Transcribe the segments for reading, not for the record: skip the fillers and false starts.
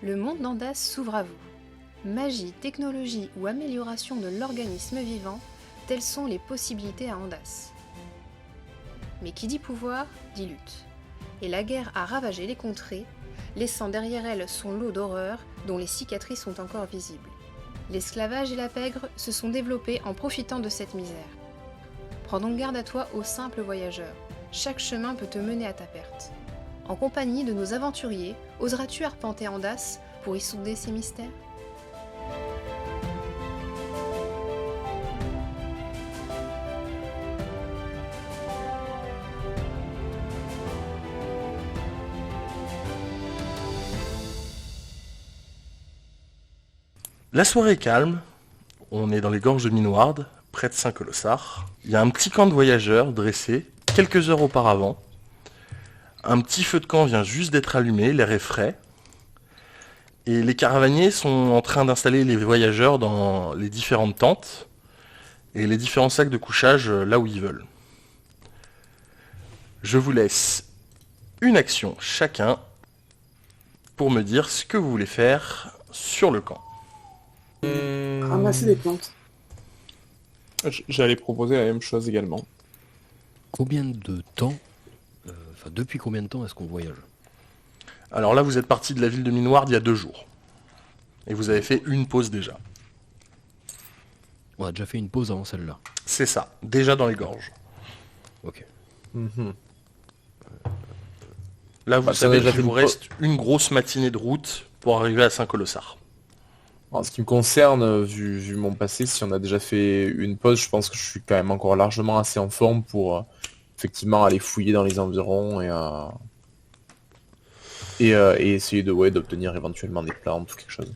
Le monde d'Andas s'ouvre à vous. Magie, technologie ou amélioration de l'organisme vivant, telles sont les possibilités à Andas. Mais qui dit pouvoir, dit lutte. Et la guerre a ravagé les contrées, laissant derrière elle son lot d'horreurs dont les cicatrices sont encore visibles. L'esclavage et la pègre se sont développés en profitant de cette misère. Prends donc garde à toi, ô simple voyageur. Chaque chemin peut te mener à ta perte. En compagnie de nos aventuriers, oseras-tu arpenter Andas pour y sonder ces mystères ? La soirée est calme, on est dans les gorges de Minoard, près de Saint-Colossard. Il y a un petit camp de voyageurs dressé quelques heures auparavant. Un petit feu de camp vient juste d'être allumé, l'air est frais. Et les caravaniers sont en train d'installer les voyageurs dans les différentes tentes et les différents sacs de couchage là où ils veulent. Je vous laisse une action chacun pour me dire ce que vous voulez faire sur le camp. Ramasser des plantes. J'allais proposer la même chose également. Combien de temps, depuis combien de temps est-ce qu'on voyage? Alors là, vous êtes parti de la ville de Minoard il y a 2 jours. Et vous avez fait une pause déjà. On a déjà fait une pause avant celle-là. C'est ça, déjà dans les gorges. Ok. Là, vous Bah, ça a savez déjà qu'il fait vous une reste une grosse matinée de route pour arriver à Saint-Colossard. En ce qui me concerne, vu mon passé, si on a déjà fait une pause, je pense que je suis quand même encore largement assez en forme pour effectivement aller fouiller dans les environs et essayer d'obtenir éventuellement des plantes ou quelque chose.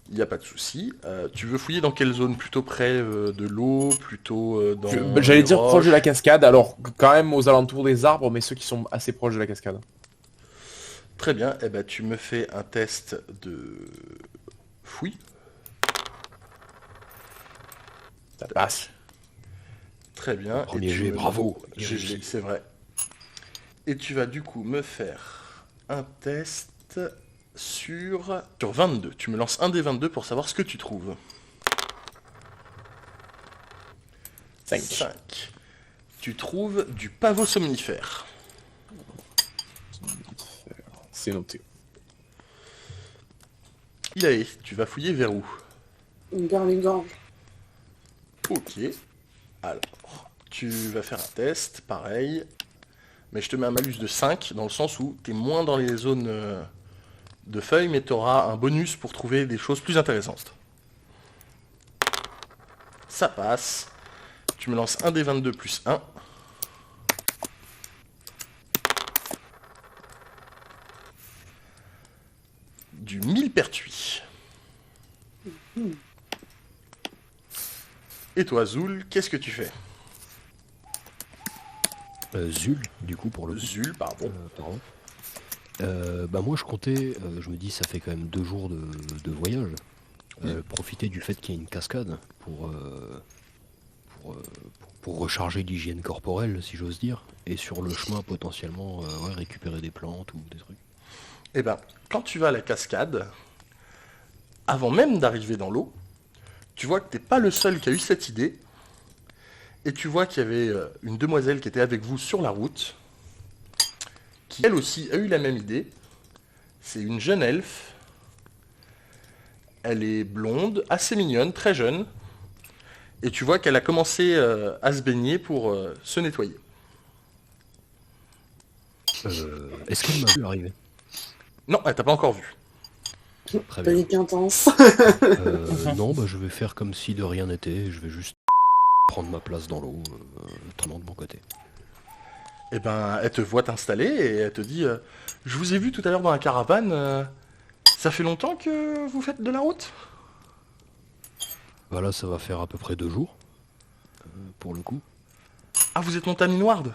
Il n'y a pas de souci. Tu veux fouiller dans quelle zone? Plutôt près de l'eau, plutôt dans J'allais les dire proche de roches? la cascade, alors quand même aux alentours des arbres, mais ceux qui sont assez proches de la cascade. Très bien, eh ben, tu me fais un test de fouille. Ça passe. Très bien. Premier Et tu jet, me- bravo. GG, c'est vrai. Et tu vas du coup me faire un test sur 22. Tu me lances un des 22 pour savoir ce que tu trouves. 5. Tu trouves du pavot somnifère. C'est noté. Ilaé, tu vas fouiller vers où? Dans les gorges. Ok. Alors, tu vas faire un test, pareil. Mais je te mets un malus de 5, dans le sens où tu es moins dans les zones de feuilles, mais tu auras un bonus pour trouver des choses plus intéressantes. Ça passe. Tu me lances un des 22 plus 1. Du millepertuis. Et toi, Zoul, qu'est-ce que tu fais? Zul, du coup, pour le coup. Zul, pardon. Pardon. Moi, je comptais, je me dis, ça fait quand même 2 jours de voyage. Profiter du fait qu'il y ait une cascade pour recharger l'hygiène corporelle, si j'ose dire. Et sur le chemin, potentiellement, récupérer des plantes ou des trucs. Eh ben, quand tu vas à la cascade, avant même d'arriver dans l'eau, tu vois que t'es pas le seul qui a eu cette idée. Et tu vois qu'il y avait une demoiselle qui était avec vous sur la route, qui elle aussi a eu la même idée. C'est une jeune elfe. Elle est blonde, assez mignonne, très jeune. Et tu vois qu'elle a commencé à se baigner pour se nettoyer. Est-ce qu'elle m'a vu arriver? Non, elle t'a pas encore vu. Très bien. Panique intense. Non, je vais faire comme si de rien n'était. Je vais juste prendre ma place dans l'eau, tournant de mon côté. Eh ben, elle te voit t'installer et elle te dit je vous ai vu tout à l'heure dans la caravane. Ça fait longtemps que vous faites de la route? Voilà, ça va faire à peu près 2 jours, pour le coup. Ah, vous êtes monté à Minoard?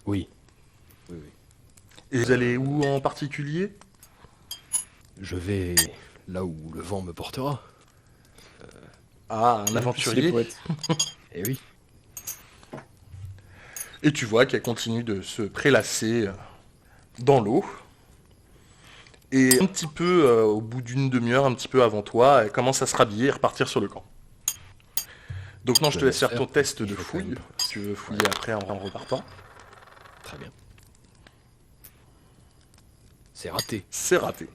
Oui. Et vous allez où en particulier? Je vais là où le vent me portera. Ah, un Les aventurier. poètes. Eh oui. Et tu vois qu'elle continue de se prélasser dans l'eau. Et un petit peu au bout d'une demi-heure, un petit peu avant toi, elle commence à se rhabiller et repartir sur le camp. Donc non, je te laisse faire ton test de fouille, si tu veux fouiller après en repartant. Très bien. C'est raté. C'est raté.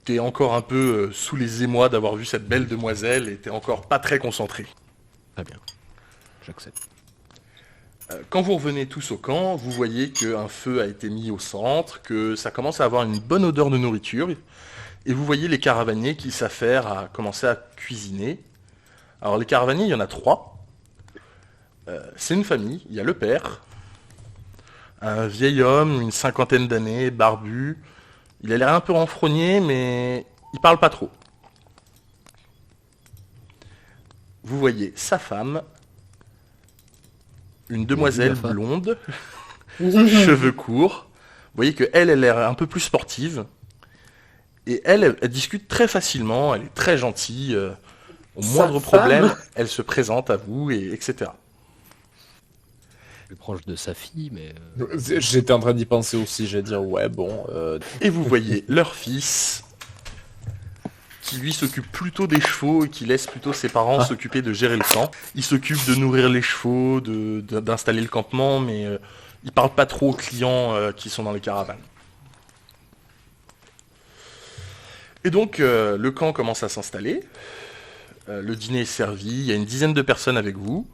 T'es encore un peu sous les émois d'avoir vu cette belle demoiselle et t'es encore pas très concentré. Très bien. J'accepte. Quand vous revenez tous au camp, vous voyez qu'un feu a été mis au centre, que ça commence à avoir une bonne odeur de nourriture, et vous voyez les caravaniers qui s'affairent à commencer à cuisiner. Alors les caravaniers, il y en a 3. C'est une famille, il y a le père, un vieil homme, une cinquantaine d'années, barbu. Il a l'air un peu renfrogné, mais il parle pas trop. Vous voyez sa femme, une demoiselle blonde, cheveux courts. Vous voyez qu'elle, elle a l'air un peu plus sportive. Et elle discute très facilement, elle est très gentille. Au moindre problème, elle se présente à vous, etc. Plus proche de sa fille, mais... J'étais en train d'y penser aussi, j'allais dire, ouais, bon... Et vous voyez leur fils, qui lui s'occupe plutôt des chevaux et qui laisse plutôt ses parents s'occuper de gérer le camp. Il s'occupe de nourrir les chevaux, d'installer le campement, mais il parle pas trop aux clients qui sont dans les caravanes. Et donc, le camp commence à s'installer. Le dîner est servi, il y a une dizaine de personnes avec vous.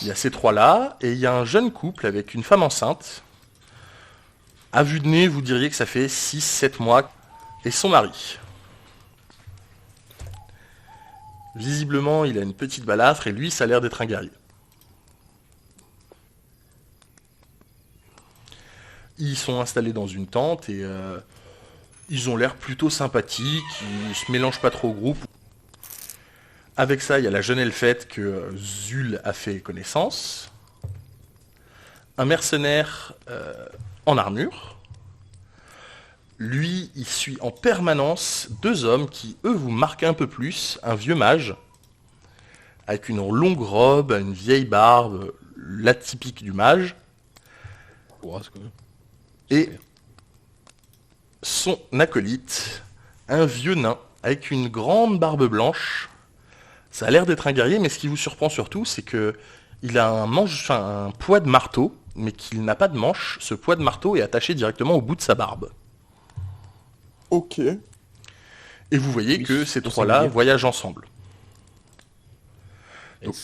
Il y a ces 3-là, et il y a un jeune couple avec une femme enceinte. À vue de nez, vous diriez que ça fait 6-7 mois. Et son mari. Visiblement, il a une petite balafre, et lui, ça a l'air d'être un guerrier. Ils sont installés dans une tente, et ils ont l'air plutôt sympathiques, ils se mélangent pas trop au groupe. Avec ça, il y a la jeune elfette que Zul a fait connaissance. Un mercenaire en armure. Lui, il suit en permanence 2 hommes qui, eux, vous marquent un peu plus. Un vieux mage, avec une longue robe, une vieille barbe, l'atypique du mage. Et son acolyte, un vieux nain, avec une grande barbe blanche. Ça a l'air d'être un guerrier, mais ce qui vous surprend surtout, c'est que il a un poids de marteau, mais qu'il n'a pas de manche. Ce poids de marteau est attaché directement au bout de sa barbe. Ok. Et vous voyez que ces 3-là voyagent ensemble. Donc...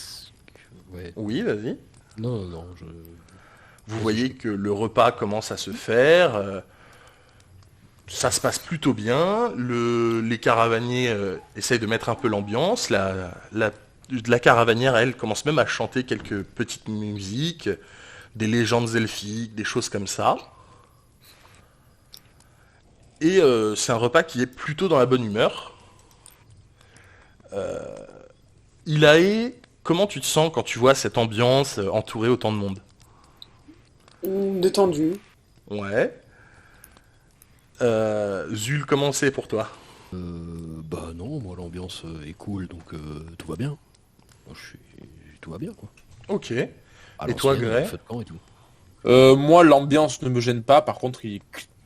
Ouais. Oui, vas-y. Non, Vous voyez que le repas commence à se faire. Ça se passe plutôt bien. Les caravaniers essayent de mettre un peu l'ambiance. La caravanière, elle, commence même à chanter quelques petites musiques, des légendes elfiques, des choses comme ça. Et c'est un repas qui est plutôt dans la bonne humeur. Ilae, comment tu te sens quand tu vois cette ambiance entourée autant de monde? Détendu. Ouais. Zul, comment c'est pour toi? Bah non, moi l'ambiance est cool, donc tout va bien. Moi, tout va bien, quoi. Ok. À Et toi, l'ancienne, Gray? feu de camp et tout. Moi, l'ambiance ne me gêne pas, par contre,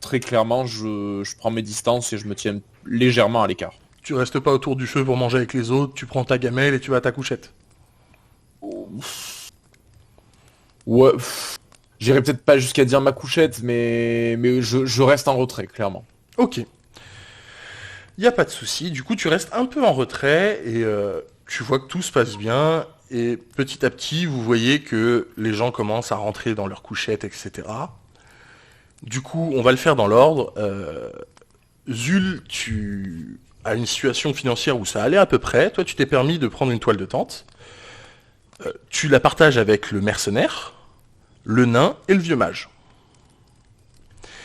très clairement, je prends mes distances et je me tiens légèrement à l'écart. Tu restes pas autour du feu pour manger avec les autres, tu prends ta gamelle et tu vas à ta couchette. Ouais, j'irai peut-être pas jusqu'à dire ma couchette, mais je reste en retrait, clairement. Ok. Y a pas de souci. Du coup, tu restes un peu en retrait et tu vois que tout se passe bien. Et petit à petit, vous voyez que les gens commencent à rentrer dans leur couchette, etc. Du coup, on va le faire dans l'ordre. Zul, tu as une situation financière où ça allait à peu près. Toi, tu t'es permis de prendre une toile de tente. Tu la partages avec le mercenaire, le nain et le vieux mage.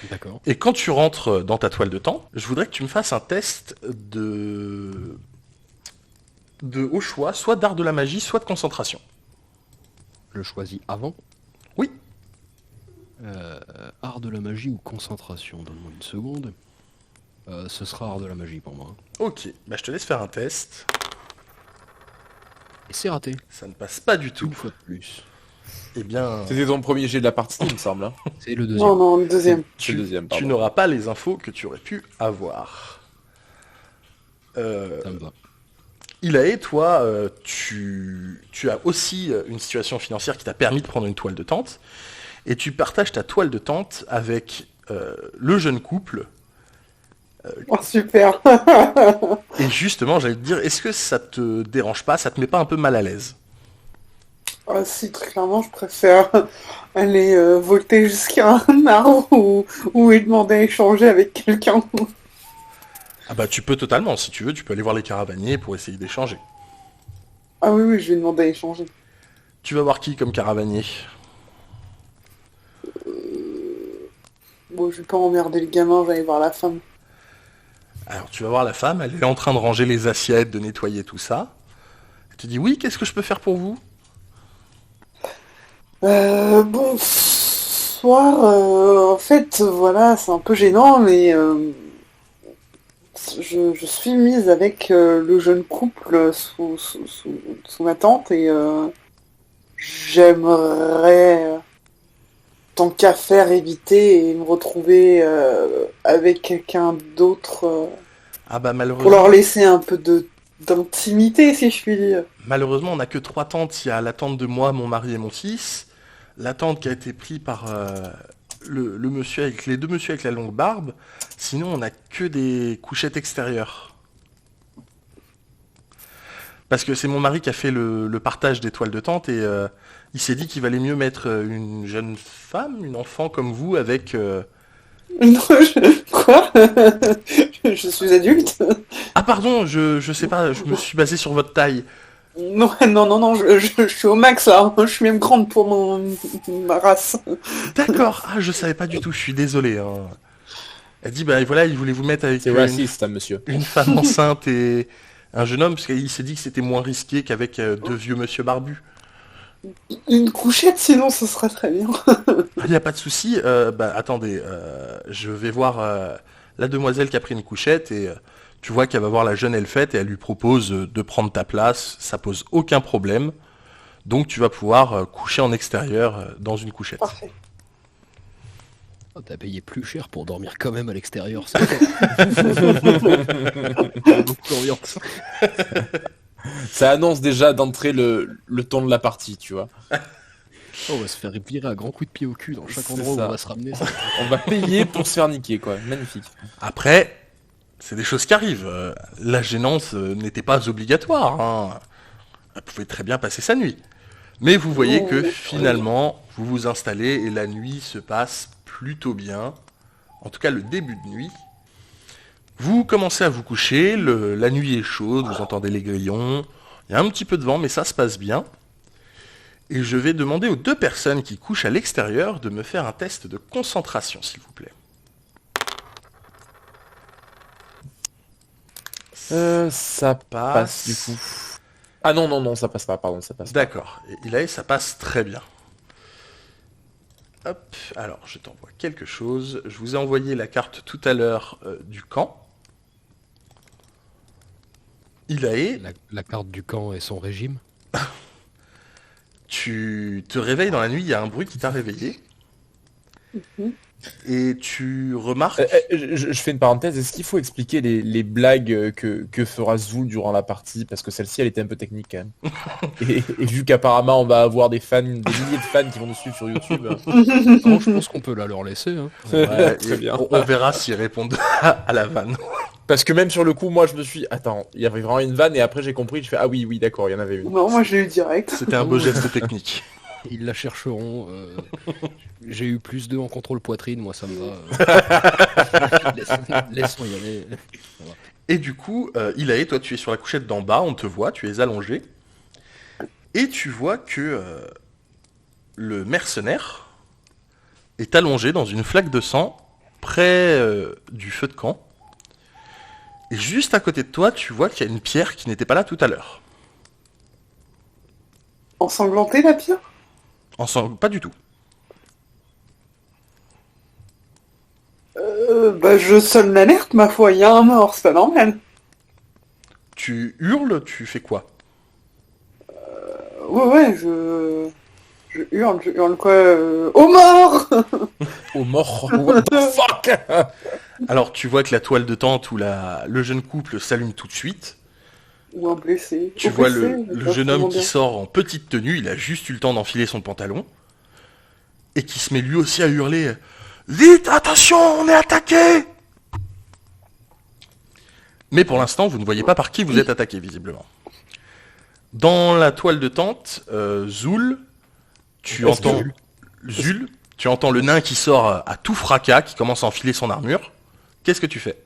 D'accord. Et quand tu rentres dans ta toile de tente, je voudrais que tu me fasses un test de au choix, soit d'art de la magie, soit de concentration. Je choisis avant. Oui. Art de la magie ou concentration, donne-moi une seconde. Ce sera art de la magie pour moi. Ok, bah je te laisse faire un test. Et c'est raté. Ça ne passe pas du tout. Une fois de plus. Eh bien, C'était ton premier jet de la partie, il me semble. Hein. C'est le deuxième. Non, non, le deuxième. C'est le deuxième, tu pardon. n'auras pas les infos que tu aurais pu avoir. Ça me va. Ilae, toi, tu as aussi une situation financière qui t'a permis de prendre une toile de tente, et tu partages ta toile de tente avec le jeune couple. Oh, super. Et justement, j'allais te dire, est-ce que ça te dérange pas, ça te met pas un peu mal à l'aise? Ah, si, très clairement, je préfère aller volter jusqu'à un arbre ou lui demander à échanger avec quelqu'un. Ah bah tu peux totalement, si tu veux, tu peux aller voir les caravaniers pour essayer d'échanger. Ah oui, oui, je vais demander à échanger. Tu vas voir qui comme caravanier? Bon, je vais pas emmerder le gamin, j'allais voir la femme. Alors tu vas voir la femme, elle est en train de ranger les assiettes, de nettoyer tout ça. Elle te dit oui, qu'est-ce que je peux faire pour vous? Bonsoir. En fait, voilà, c'est un peu gênant, mais je suis mise avec le jeune couple sous ma tente et j'aimerais, tant qu'à faire, éviter et me retrouver avec quelqu'un d'autre Ah bah pour malheureusement, leur laisser un peu d'intimité, si je puis dire. malheureusement on n'a que 3 tentes, il y a la tente de moi, mon mari et mon fils, la tente qui a été prise par le monsieur avec les deux monsieur avec la longue barbe, sinon on n'a que des couchettes extérieures. Parce que c'est mon mari qui a fait le partage des toiles de tente et il s'est dit qu'il valait mieux mettre une jeune femme, une enfant comme vous avec... Non, quoi? Je suis adulte? Ah pardon, je sais pas, je me suis basé sur votre taille. Non, non, non, non, je suis au max là. Je suis même grande pour ma race. D'accord, ah je savais pas du tout, je suis désolé. Hein. Elle dit bah voilà, il voulait vous mettre avec C'est raciste, hein, monsieur. une femme enceinte et un jeune homme, parce qu'il s'est dit que c'était moins risqué qu'avec deux vieux monsieur barbus. Une couchette, sinon, ce serait très bien. Il n'y a pas de souci, bah attendez, je vais voir la demoiselle qui a pris une couchette et tu vois qu'elle va voir la jeune Elfette et elle lui propose de prendre ta place, ça pose aucun problème. Donc tu vas pouvoir coucher en extérieur dans une couchette. Parfait. Oh, t'as payé plus cher pour dormir quand même à l'extérieur. C'est beaucoup d'ambiance. Ça annonce déjà d'entrée le ton de la partie, tu vois. On va se faire virer à grands coups de pied au cul dans chaque C'est endroit où ça. on va se ramener. Ça. On va payer pour se faire niquer, quoi. Magnifique. Après, c'est des choses qui arrivent. La gênance n'était pas obligatoire. Hein. Elle pouvait très bien passer sa nuit. Mais vous voyez que finalement, vous vous installez et la nuit se passe plutôt bien. En tout cas, le début de nuit. Vous commencez à vous coucher, la nuit est chaude, vous entendez les grillons. Il y a un petit peu de vent, mais ça se passe bien. Et je vais demander aux deux personnes qui couchent à l'extérieur de me faire un test de concentration, s'il vous plaît. Ça passe du coup. Ah non, non, non, ça passe pas, pardon, ça passe pas. D'accord. Et là, ça passe très bien. Hop, alors je t'envoie quelque chose. Je vous ai envoyé la carte tout à l'heure du camp. Ilae, La carte du camp et son régime. tu te réveilles dans la nuit, il y a un bruit qui t'a réveillé. Et tu remarques... Je fais une parenthèse, est-ce qu'il faut expliquer les blagues que fera Zul durant la partie? Parce que celle-ci, elle était un peu technique quand même. et vu qu'apparemment, on va avoir des fans, des milliers de fans qui vont nous suivre sur YouTube. Non, je pense qu'on peut la leur laisser. Hein. Ouais, très et bien. on verra s'ils répondent à la vanne. Parce que même sur le coup, moi, je me suis... Attends, il y avait vraiment une vanne et après j'ai compris, je fais, ah oui, oui, d'accord, il y en avait une. Non, moi, je l'ai eu direct. C'était un beau geste technique. Ils la chercheront. J'ai eu plus 2 en contrôle poitrine, moi ça me va. Laissons y aller. Et du coup, Ilae, toi tu es sur la couchette d'en bas, on te voit, tu es allongé. Et tu vois que le mercenaire est allongé dans une flaque de sang près du feu de camp. Et juste à côté de toi, tu vois qu'il y a une pierre qui n'était pas là tout à l'heure. Ensanglanté, la pierre? Pas du tout. Bah, je sonne l'alerte, ma foi, il y a un mort, c'est pas normal. Tu hurles, tu fais quoi? Ouais, ouais, Je hurle quoi Au mort. Au mort. What the fuck? Alors tu vois que la toile de tente où le jeune couple s'allume tout de suite. Ou un blessé. Tu Au vois blessé, le jeune pas homme vraiment qui bien. sort en petite tenue, il a juste eu le temps d'enfiler son pantalon. Et qui se met lui aussi à hurler « Vite, attention, on est attaqué !» Mais pour l'instant, vous ne voyez pas par qui vous êtes attaqué, visiblement. Dans la toile de tente, Zul, tu Est-ce que- entends... Zul, tu entends le nain qui sort à tout fracas, qui commence à enfiler son armure. Qu'est-ce que tu fais?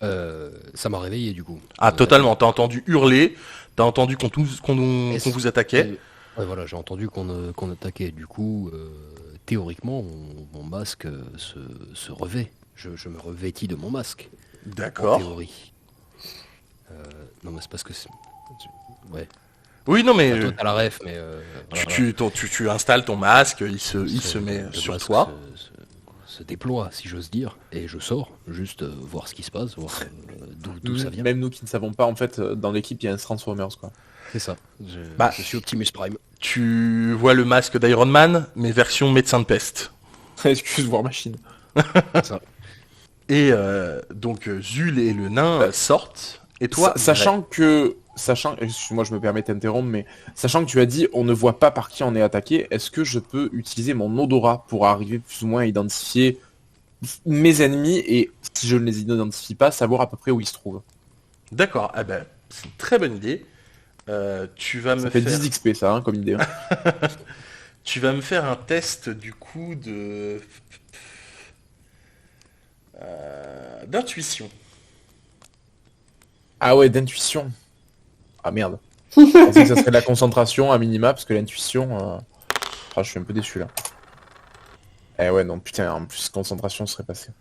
Ça m'a réveillé du coup. Ah, totalement, t'as entendu hurler, t'as entendu qu'on vous attaquait. Ouais, voilà, j'ai entendu qu'on attaquait. Du coup, théoriquement, mon masque se revêt. Je me revêtis de mon masque. En D'accord. théorie. Non, mais c'est parce que ouais. Oui, non mais... Enfin, toi, t'as la ref, mais Tu installes ton masque, il se met le sur masque toi. se déploie, si j'ose dire, et je sors, juste voir ce qui se passe, voir d'où ça vient. Même nous qui ne savons pas, en fait, dans l'équipe, il y a un Transformers, quoi. C'est ça. Bah, Je suis Optimus Prime. Tu vois le masque d'Iron Man, mais version médecin de peste. Excuse, voir machine. C'est ça. Et donc Zul et le nain sortent. Et toi, Sachant, excuse-moi, je me permets de t'interrompre, mais sachant que tu as dit on ne voit pas par qui on est attaqué, est-ce que je peux utiliser mon odorat pour arriver plus ou moins à identifier mes ennemis et, si je ne les identifie pas, savoir à peu près où ils se trouvent? D'accord, ah ben, c'est une très bonne idée. Tu vas Ça me fait faire... 10 XP, ça, hein, comme idée. Tu vas me faire un test du coup d'intuition. Ah ouais, d'intuition. Ah merde. Je pensais que ça serait de la concentration à minima, parce que l'intuition... Ah, je suis un peu déçu, là. Eh ouais, non, putain, en plus, concentration serait passé.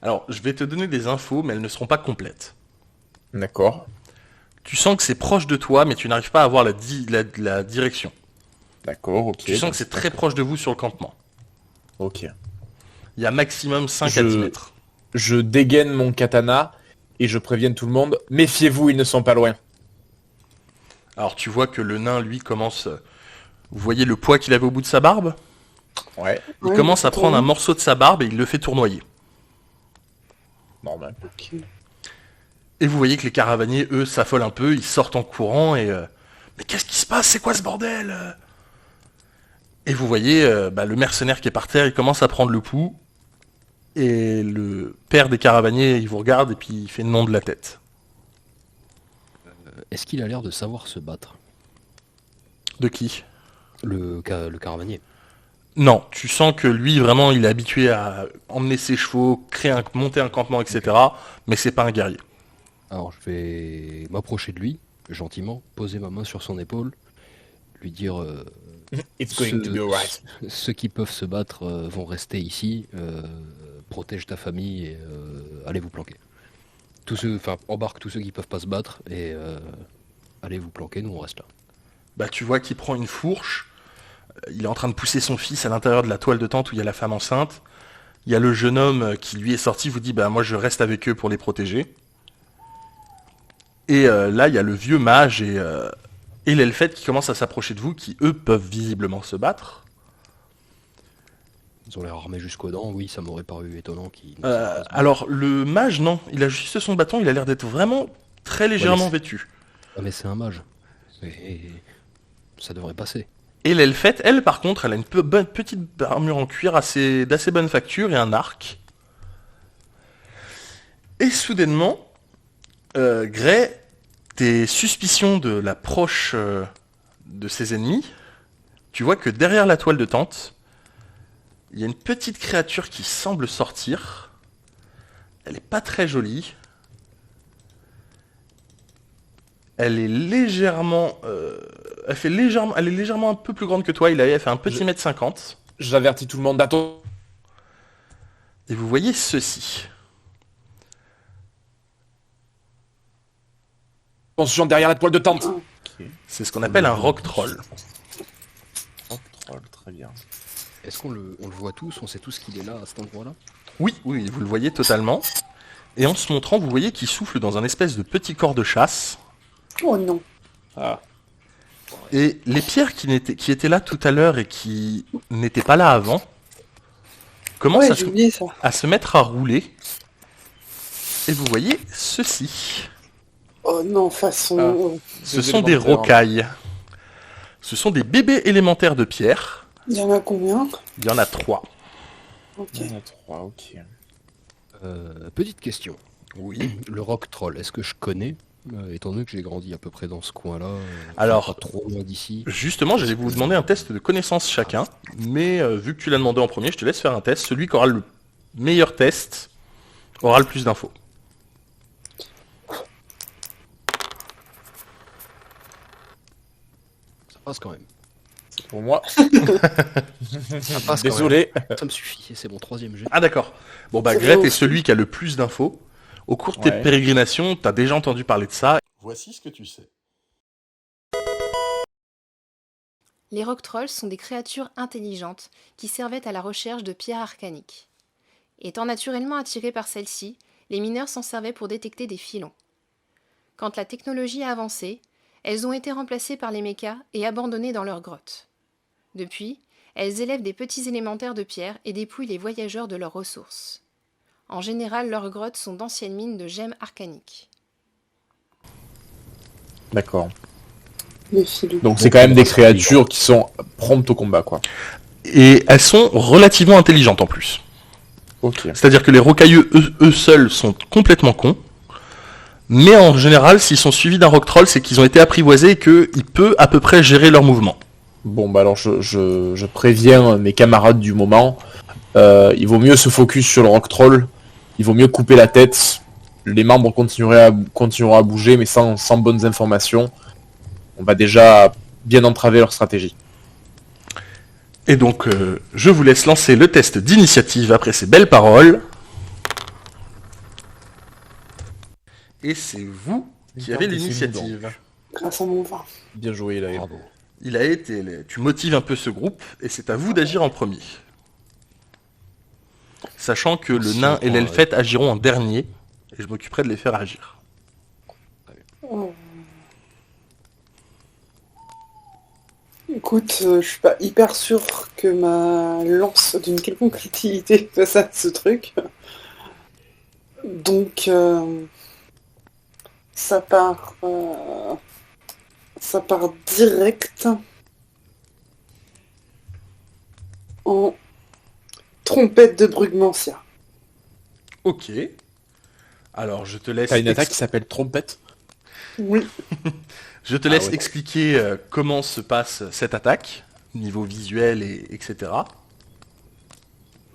Alors, je vais te donner des infos, mais elles ne seront pas complètes. D'accord. Tu sens que c'est proche de toi, mais tu n'arrives pas à avoir la direction. D'accord, ok. Tu sens que c'est très proche de vous sur le campement. Ok. Il y a maximum 5 à 10 mètres. Je dégaine mon katana et je préviens tout le monde, méfiez-vous, ils ne sont pas loin. Alors tu vois que le nain, lui, commence... Vous voyez le poids qu'il avait au bout de sa barbe? Ouais, Il Ouais, commence à c'est prendre un bon. morceau de sa barbe et il le fait tournoyer. normal. Ok. Et vous voyez que les caravaniers, eux, s'affolent un peu, ils sortent en courant et... Mais qu'est-ce qui se passe? C'est quoi ce bordel? Et vous voyez le mercenaire qui est par terre, il commence à prendre le pouls. Et le père des caravaniers, il vous regarde et puis il fait non de la tête. Est-ce qu'il a l'air de savoir se battre, De qui? le caravanier? Non, tu sens que lui, vraiment, il est habitué à emmener ses chevaux, monter un campement, etc. Mais c'est pas un guerrier. Alors je vais m'approcher de lui, gentiment, poser ma main sur son épaule, lui dire It's going to be alright. ceux qui peuvent se battre vont rester ici, protège ta famille et allez vous planquer. Embarque tous ceux qui peuvent pas se battre et allez vous planquer, nous on reste là. Bah, tu vois qu'il prend une fourche, il est en train de pousser son fils à l'intérieur de la toile de tente où il y a la femme enceinte. Il y a le jeune homme qui lui est sorti, vous dit bah moi je reste avec eux pour les protéger. Et là il y a le vieux mage et l'elfette qui commencent à s'approcher de vous, qui eux peuvent visiblement se battre. Ils ont l'air armés jusqu'aux dents, oui, ça m'aurait paru étonnant qu'ils... Alors le mage non, il a juste son bâton, il a l'air d'être vraiment très légèrement Ouais, vêtu. Ah, mais c'est un mage. Et ça devrait passer. Et l'elfette, elle par contre, elle a une petite armure en cuir d'assez bonne facture et un arc. Et soudainement, Gray, tes suspicions de l'approche de ses ennemis, tu vois que derrière la toile de tente, il y a une petite créature qui semble sortir. Elle est pas très jolie. Elle est légèrement... elle est légèrement un peu plus grande que toi, elle fait un petit mètre 50. J'avertis tout le monde d'attention. Et vous voyez ceci. Attention derrière la toile de tente. C'est ce qu'on appelle un rock troll. Oh, troll, très bien. Est-ce qu'on le voit tous? On sait tous qu'il est là, à cet endroit-là? Oui, vous le voyez totalement. Et en se montrant, vous voyez qu'il souffle dans un espèce de petit corps de chasse. Oh non. Ah. Et les pierres qui étaient là tout à l'heure et qui n'étaient pas là avant commencent Ouais, à j'ai se, oublié ça. à se mettre à rouler. Et vous voyez ceci. Oh non, façon... Ce sont des rocailles. Ce sont des bébés élémentaires de pierre. Il y en a combien? Il y en a 3. Ok. Il y en a 3, ok. Petite question. Oui. Le rock troll, est-ce que je connais, étant donné que j'ai grandi à peu près dans ce coin-là, Alors- pas trop loin d'ici. Justement, j'allais vous demander un test de connaissance chacun. Mais vu que tu l'as demandé en premier, je te laisse faire un test. Celui qui aura le meilleur test aura le plus d'infos. Ça passe quand même. Pour moi, Ça passe quand désolé. même. Ça me suffit, c'est mon 3e jet. Ah d'accord. Bon bah C'est Grete vrai est aussi. celui qui a le plus d'infos. Au cours de tes Ouais. pérégrinations, t'as déjà entendu parler de ça. Voici ce que tu sais. Les rock trolls sont des créatures intelligentes qui servaient à la recherche de pierres arcaniques. Étant naturellement attirés par celles-ci, les mineurs s'en servaient pour détecter des filons. Quand la technologie a avancé, elles ont été remplacées par les mechas et abandonnées dans leurs grottes. Depuis, elles élèvent des petits élémentaires de pierre et dépouillent les voyageurs de leurs ressources. En général, leurs grottes sont d'anciennes mines de gemmes arcaniques. D'accord. Les filous. Donc c'est quand même des créatures qui sont promptes au combat, quoi. Et elles sont relativement intelligentes en plus. Ok. C'est-à-dire que les rocailleux, eux seuls, sont complètement cons. Mais en général, s'ils sont suivis d'un rock troll, c'est qu'ils ont été apprivoisés et qu'il peut à peu près gérer leurs mouvements. Bon, bah alors je préviens mes camarades du moment. Il vaut mieux se focus sur le rock troll. Il vaut mieux couper la tête. Les membres continueront à bouger, mais sans bonnes informations. On va déjà bien entraver leur stratégie. Et donc, je vous laisse lancer le test d'initiative après ces belles paroles. Et c'est vous qui avez l'initiative. Grâce à mon vin. Bien joué, là. Bravo. Il a été, tu motives un peu ce groupe et c'est à vous d'agir en premier. Sachant que le Si, nain et ouais. l'elfette agiront en dernier et je m'occuperai de les faire agir. Oh. Écoute, je suis pas hyper sûr que ma lance d'une quelconque utilité face à ce truc. Donc, ça part direct en trompette de Brugmansia. Ok. Alors je te laisse, T'as une attaque qui s'appelle trompette. Oui. je te laisse ouais. expliquer comment se passe cette attaque, niveau visuel et etc.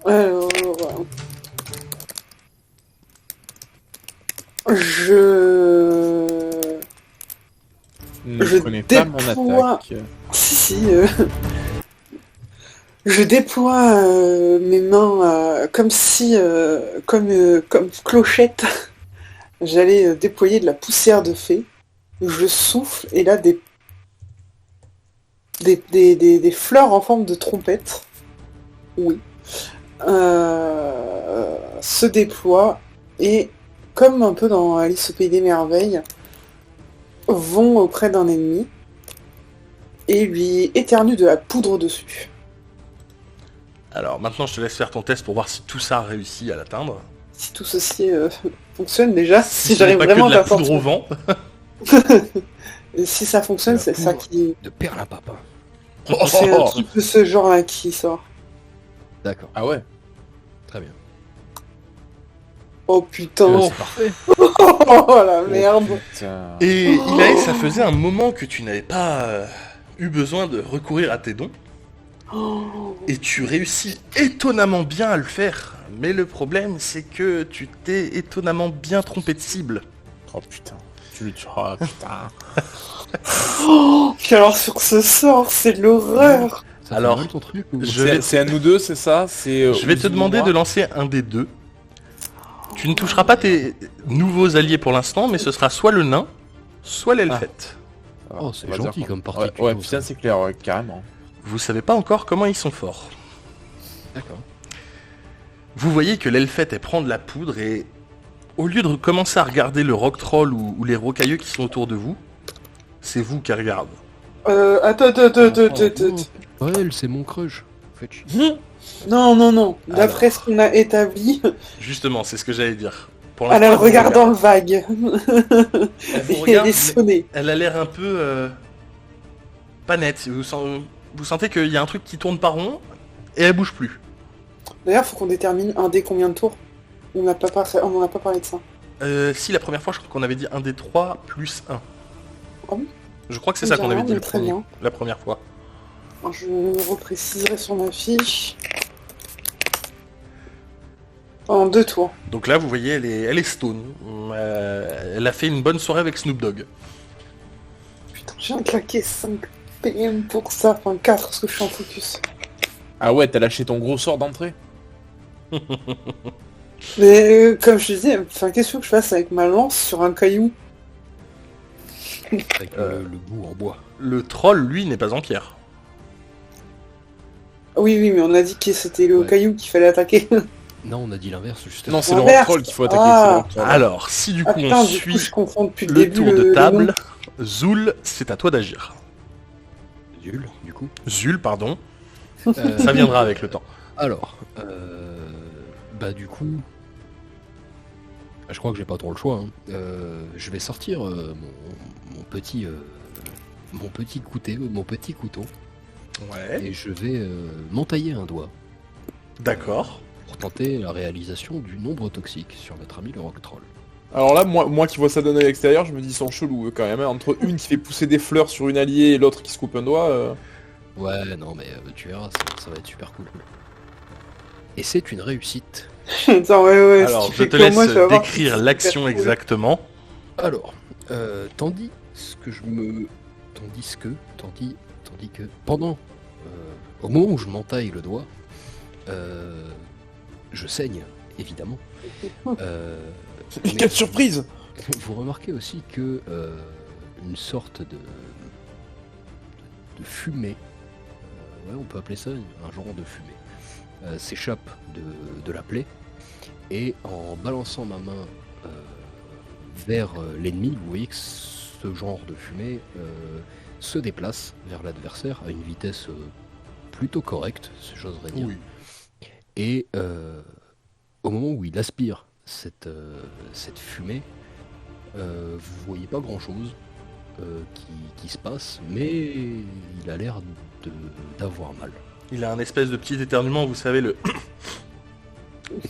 Alors, je Je connais pas mon déploie- attaque. Si, je déploie mes mains comme si, comme clochette, j'allais déployer de la poussière de fée. Je souffle et là des fleurs en forme de trompette, oui, se déploient et, comme un peu dans Alice au Pays des Merveilles, vont auprès d'un ennemi et lui éternuent de la poudre dessus. Alors maintenant je te laisse faire ton test pour voir si tout ça réussit à l'atteindre. Si tout ceci fonctionne déjà, si ce n'est j'arrive pas vraiment que de à la faire poudre au vent. Et si ça fonctionne, De la c'est ça poudre. qui... De perlimpapin. C'est un truc de ce genre-là qui sort. D'accord, Ah ouais. très bien. Oh putain. C'est parfait. Oh la merde. Putain. Et Ilaë, ça faisait un moment que tu n'avais pas eu besoin de recourir à tes dons. Et tu réussis étonnamment bien à le faire. Mais le problème, c'est que tu t'es étonnamment bien trompé de cible. Oh putain. Tu le tueras, putain. Puis alors sur ce sort, c'est l'horreur. Ça Alors, fait mal ton truc ou... je vais- C'est à nous deux, c'est ça? Je vais te demander de lancer un des deux. Tu ne toucheras pas tes nouveaux alliés pour l'instant, mais ce sera soit le nain, soit l'elfette. Oh, c'est gentil comme partie. Ouais, tuto, ouais, ça. putain, c'est clair, ouais, carrément. Vous savez pas encore comment ils sont forts. D'accord. Vous voyez que l'elfette elle prend de la poudre et au lieu de commencer à regarder le rock troll ou les rocailleux qui sont autour de vous, c'est vous qui regarde. Attends. Ouais, elle, c'est mon crush. Faites chier. Non. D'après Alors. ce qu'on a établi, Justement, c'est ce que j'allais dire. Pour elle a le l'instant, regard elle dans vous le vague. regarde. Elle vous Et elle regarde, est mais sonnée. elle a l'air un peu... pas nette. Vous sentez qu'il y a un truc qui tourne pas rond, et elle bouge plus. D'ailleurs, faut qu'on détermine un dé combien de tours. On n'en a pas parlé de ça. Si, la première fois, je crois qu'on avait dit 1 des 3 plus 1. Ah oui. Je crois que c'est Ça ça me qu'on dit avait rien, dit mais très bien. la première fois. Alors, je repréciserai sur ma fiche. En 2 tours. Donc là, vous voyez, elle est stone. Elle a fait une bonne soirée avec Snoop Dogg. Putain, j'ai claqué 5 PM pour ça. Enfin 4 parce que je suis en focus. Ah ouais, t'as lâché ton gros sort d'entrée. Mais comme je te disais, enfin, qu'est-ce que tu veux que je fasse avec ma lance sur un caillou? Avec le bout en bois. Le troll, lui, n'est pas en pierre. Oui, mais on a dit que c'était le Ouais. caillou qu'il fallait attaquer. Non, on a dit l'inverse, justement. Non, c'est le L'inverse. rock troll qu'il faut attaquer. Ah. c'est le rock troll. Alors, si du coup Ah putain, on du coup, suit je confonds depuis le le début tour de le nom. table, Zoul, c'est à toi d'agir. Nul, du coup. Zul, pardon. Euh, Ça viendra avec le temps. Alors, bah du coup, je crois que j'ai pas trop le choix. Hein. Je vais sortir mon petit couteau Ouais. et je vais m'entailler un doigt D'accord. pour tenter la réalisation du nombre toxique sur notre ami le rock troll. Alors là, moi qui vois ça d'un œil extérieur, je me dis ils sont chelous eux, quand même. Hein. Entre une qui fait pousser des fleurs sur une alliée et l'autre qui se coupe un doigt. Ouais, non mais tu verras, ça va être super cool. Et c'est une réussite. Attends, ouais, Alors, si tu je fais te comme laisse moi, tu vas voir que décrire c'est l'action super cool. exactement. Alors, tandis que pendant au moment où je m'entaille le doigt, je saigne évidemment. Mais Quelle surprise! vous remarquez aussi que une sorte de fumée, ouais, on peut appeler ça un genre de fumée, s'échappe de la plaie et en balançant ma main vers l'ennemi, vous voyez que ce genre de fumée se déplace vers l'adversaire à une vitesse plutôt correcte, si j'oserais dire. Oui. Et au moment où il aspire cette fumée, vous voyez pas grand chose qui se passe, mais il a l'air d'avoir mal. Il a un espèce de petit éternuement, vous savez, le...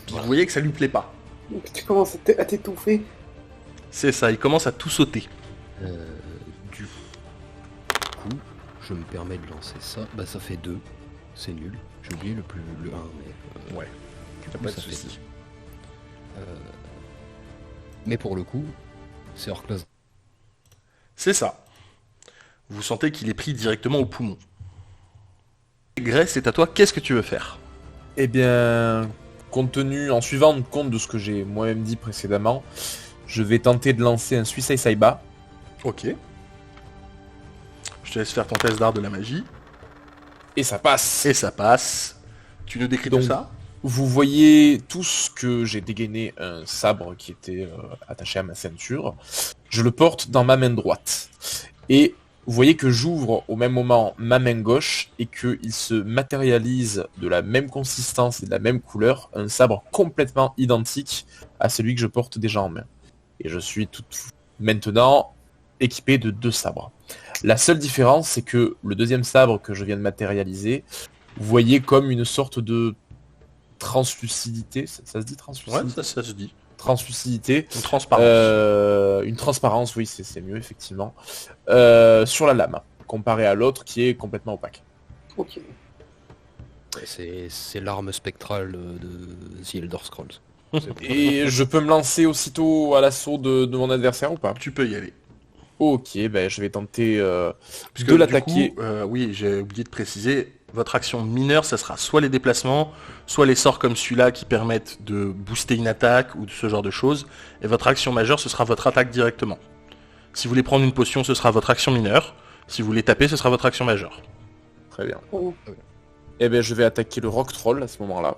Vous voyez que ça lui plaît pas. Donc, tu commences à t'étouffer. C'est ça, il commence à tout sauter. Du coup, je me permets de lancer ça. Bah ça fait 2, c'est nul. J'ai oublié le 1, mais... Ouais, du y a coup, pas de ça fait souci. 2. Mais pour le coup, c'est hors classe. C'est ça. Vous sentez qu'il est pris directement au poumon. Grès, c'est à toi, qu'est-ce que tu veux faire? Eh bien, en suivant compte de ce que j'ai moi-même dit précédemment, je vais tenter de lancer un Suicide Saiba. Ok. Je te laisse faire ton test d'art de la magie. Et ça passe. Et ça passe. Tu nous décris Donc, tout ça? Vous voyez tous que j'ai dégainé un sabre qui était attaché à ma ceinture. Je le porte dans ma main droite. Et vous voyez que j'ouvre au même moment ma main gauche et qu'il se matérialise de la même consistance et de la même couleur, un sabre complètement identique à celui que je porte déjà en main. Et je suis tout maintenant équipé de 2 sabres. La seule différence, c'est que le deuxième sabre que je viens de matérialiser, vous voyez comme une sorte de translucidité, ça se dit translucidité? Ouais, ça se dit. Translucidité. Une transparence. Une transparence, oui, c'est mieux, effectivement. Sur la lame, comparé à l'autre qui est complètement opaque. Ok. C'est l'arme spectrale de The Elder Scrolls. Et je peux me lancer aussitôt à l'assaut de mon adversaire ou pas? Tu peux y aller. Ok, ben je vais tenter Puisque, de du l'attaquer. coup, oui, j'ai oublié de préciser, votre action mineure, ça sera soit les déplacements, soit les sorts comme celui-là qui permettent de booster une attaque ou de ce genre de choses. Et votre action majeure, ce sera votre attaque directement. Si vous voulez prendre une potion, ce sera votre action mineure. Si vous voulez taper, ce sera votre action majeure. Très bien. Oh. Et ben je vais attaquer le rock troll à ce moment-là.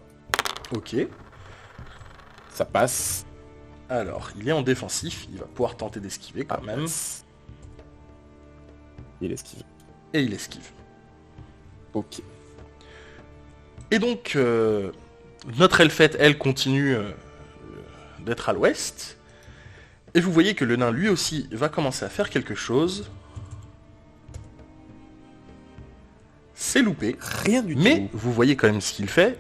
Ok. Ça passe. Alors, il est en défensif, il va pouvoir tenter d'esquiver quand même. Il esquive. et il esquive. Ok. Et donc, notre elfette, elle, continue d'être à l'ouest. Et vous voyez que le nain, lui aussi, va commencer à faire quelque chose. C'est loupé. Rien du Mais tout. vous voyez quand même ce qu'il fait.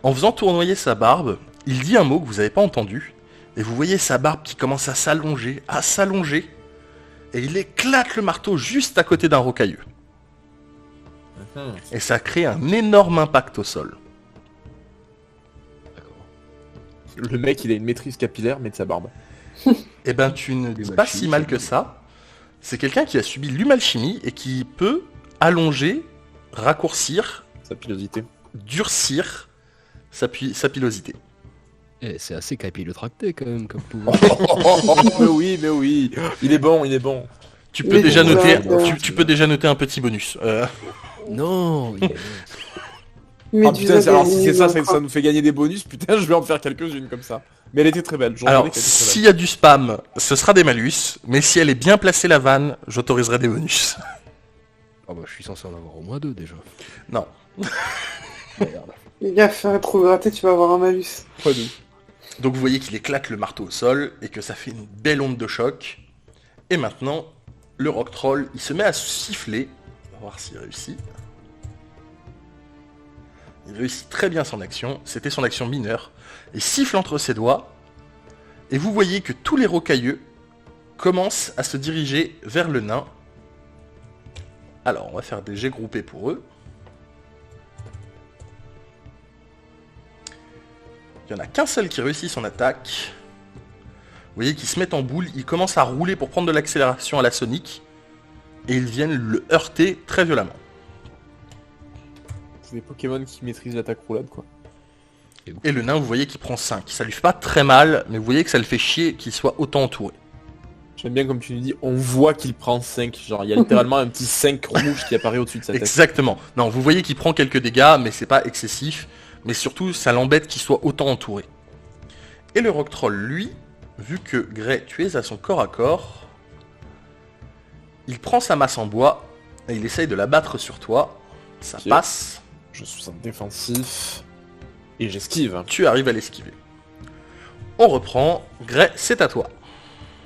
En faisant tournoyer sa barbe, il dit un mot que vous n'avez pas entendu. Et vous voyez sa barbe qui commence à s'allonger, et il éclate le marteau juste à côté d'un rocailleux. Et ça crée un énorme impact au sol. D'accord. Le mec, il a une maîtrise capillaire, mais de sa barbe. Eh ben, tu ne dis pas si mal que ça. C'est quelqu'un qui a subi l'humalchimie et qui peut allonger, raccourcir, Sa pilosité. durcir sa pilosité. Eh, c'est assez capillotracté quand même comme pouvoir. mais oui. Il est bon. Tu peux Mais déjà déjà, noter, tu peux déjà noter un petit bonus. Non, il est- Mais Ah putain, alors si c'est ça, ça nous fait gagner des bonus, putain, je vais en faire quelques-unes comme ça. Mais elle était très belle. j'en Alors, reconnais qu'elle était très s'il y a du spam, ce sera des malus, mais si elle est bien placée la vanne, j'autoriserai des bonus. Ah bah je suis censé en avoir au moins 2 déjà. Non. Merde. Les gars, fais un trou gratté, tu vas avoir un malus. belle. Pas de- Donc vous voyez qu'il éclate le marteau au sol et que ça fait une belle onde de choc. Et maintenant, le rock troll, il se met à siffler. On va voir s'il réussit. Il réussit très bien son action. C'était son action mineure. Il siffle entre ses doigts. Et vous voyez que tous les rocailleux commencent à se diriger vers le nain. Alors, on va faire des jets groupés pour eux. Il n'y en a qu'un seul qui réussit son attaque. Vous voyez qu'ils se mettent en boule, ils commencent à rouler pour prendre de l'accélération à la Sonic. Et ils viennent le heurter très violemment. C'est des Pokémon qui maîtrisent l'attaque roulade, quoi. Et le nain, vous voyez qu'il prend 5. Ça lui fait pas très mal, mais vous voyez que ça le fait chier qu'il soit autant entouré. J'aime bien comme tu nous dis, on voit qu'il prend 5. Genre, il y a littéralement un petit 5 rouge qui apparaît au-dessus de sa tête. Exactement. Non, vous voyez qu'il prend quelques dégâts, mais c'est pas excessif. Mais surtout, ça l'embête qu'il soit autant entouré. Et le rock troll, lui, vu que Gray, tu es à son corps à corps, il prend sa masse en bois et il essaye de la battre sur toi. Ça Ok. passe. Je suis en défensif. Et j'esquive. Tu arrives à l'esquiver. On reprend. Gray, c'est à toi.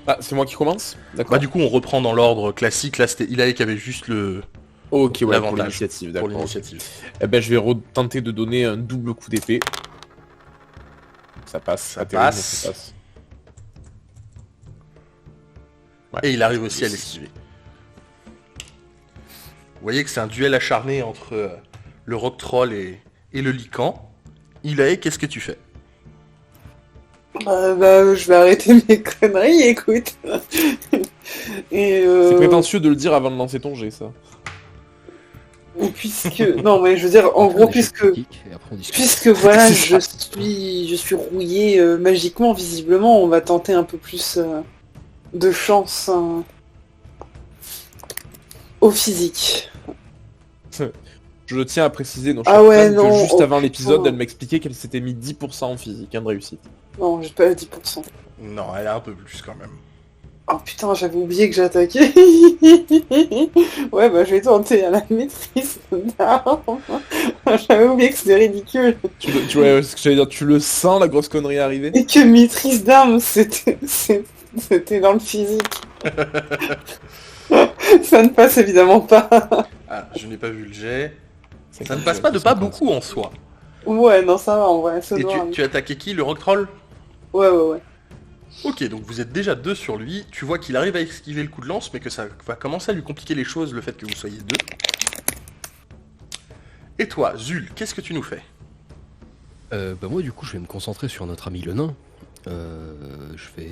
Ah, c'est moi qui commence. D'accord. Bah du coup, on reprend dans l'ordre classique. Là, c'était Ilaï qui avait juste le Ok, ouais, pour l'avantage l'initiative, pour d'accord. l'initiative. Eh ben, je vais tenter de donner un double coup d'épée. Ça passe. Ça pas terrible, passe. mais ça passe. Ouais. Et il arrive aussi à l'esquiver. Vous voyez que c'est un duel acharné entre le rock troll et le lycan. Ilaï, qu'est-ce que tu fais? Bah, je vais arrêter mes conneries, écoute. Et C'est prétentieux de le dire avant de lancer ton jet, ça. puisque... Non, mais je veux dire, en gros, puisque voilà, je suis rouillé magiquement, visiblement, on va tenter un peu plus de chance au physique. Je tiens à préciser dans Ah ouais, que non, juste avant l'épisode, putain. elle m'expliquait qu'elle s'était mis 10% en physique, de réussite. Non, j'ai pas 10%. Non, elle a un peu plus quand même. Oh putain, j'avais oublié que j'attaquais. Ouais, bah je vais tenter à la maîtrise d'armes. J'avais oublié que c'était ridicule. Ouais, ce que j'allais dire, tu le sens, la grosse connerie arriver? Et que maîtrise d'armes, c'était dans le physique. Ça ne passe évidemment pas. Ah, je n'ai pas vu le jet. Ça ne passe pas de pas beaucoup en soi. Ouais, non, ça va, en vrai, ça Et doit aller. tu attaquais qui? Le rock troll? Ouais. Ok, donc vous êtes déjà 2 sur lui. Tu vois qu'il arrive à esquiver le coup de lance, mais que ça va commencer à lui compliquer les choses, le fait que vous soyez 2. Et toi, Zul, qu'est-ce que tu nous fais? Bah moi du coup je vais me concentrer sur notre ami le nain. Je vais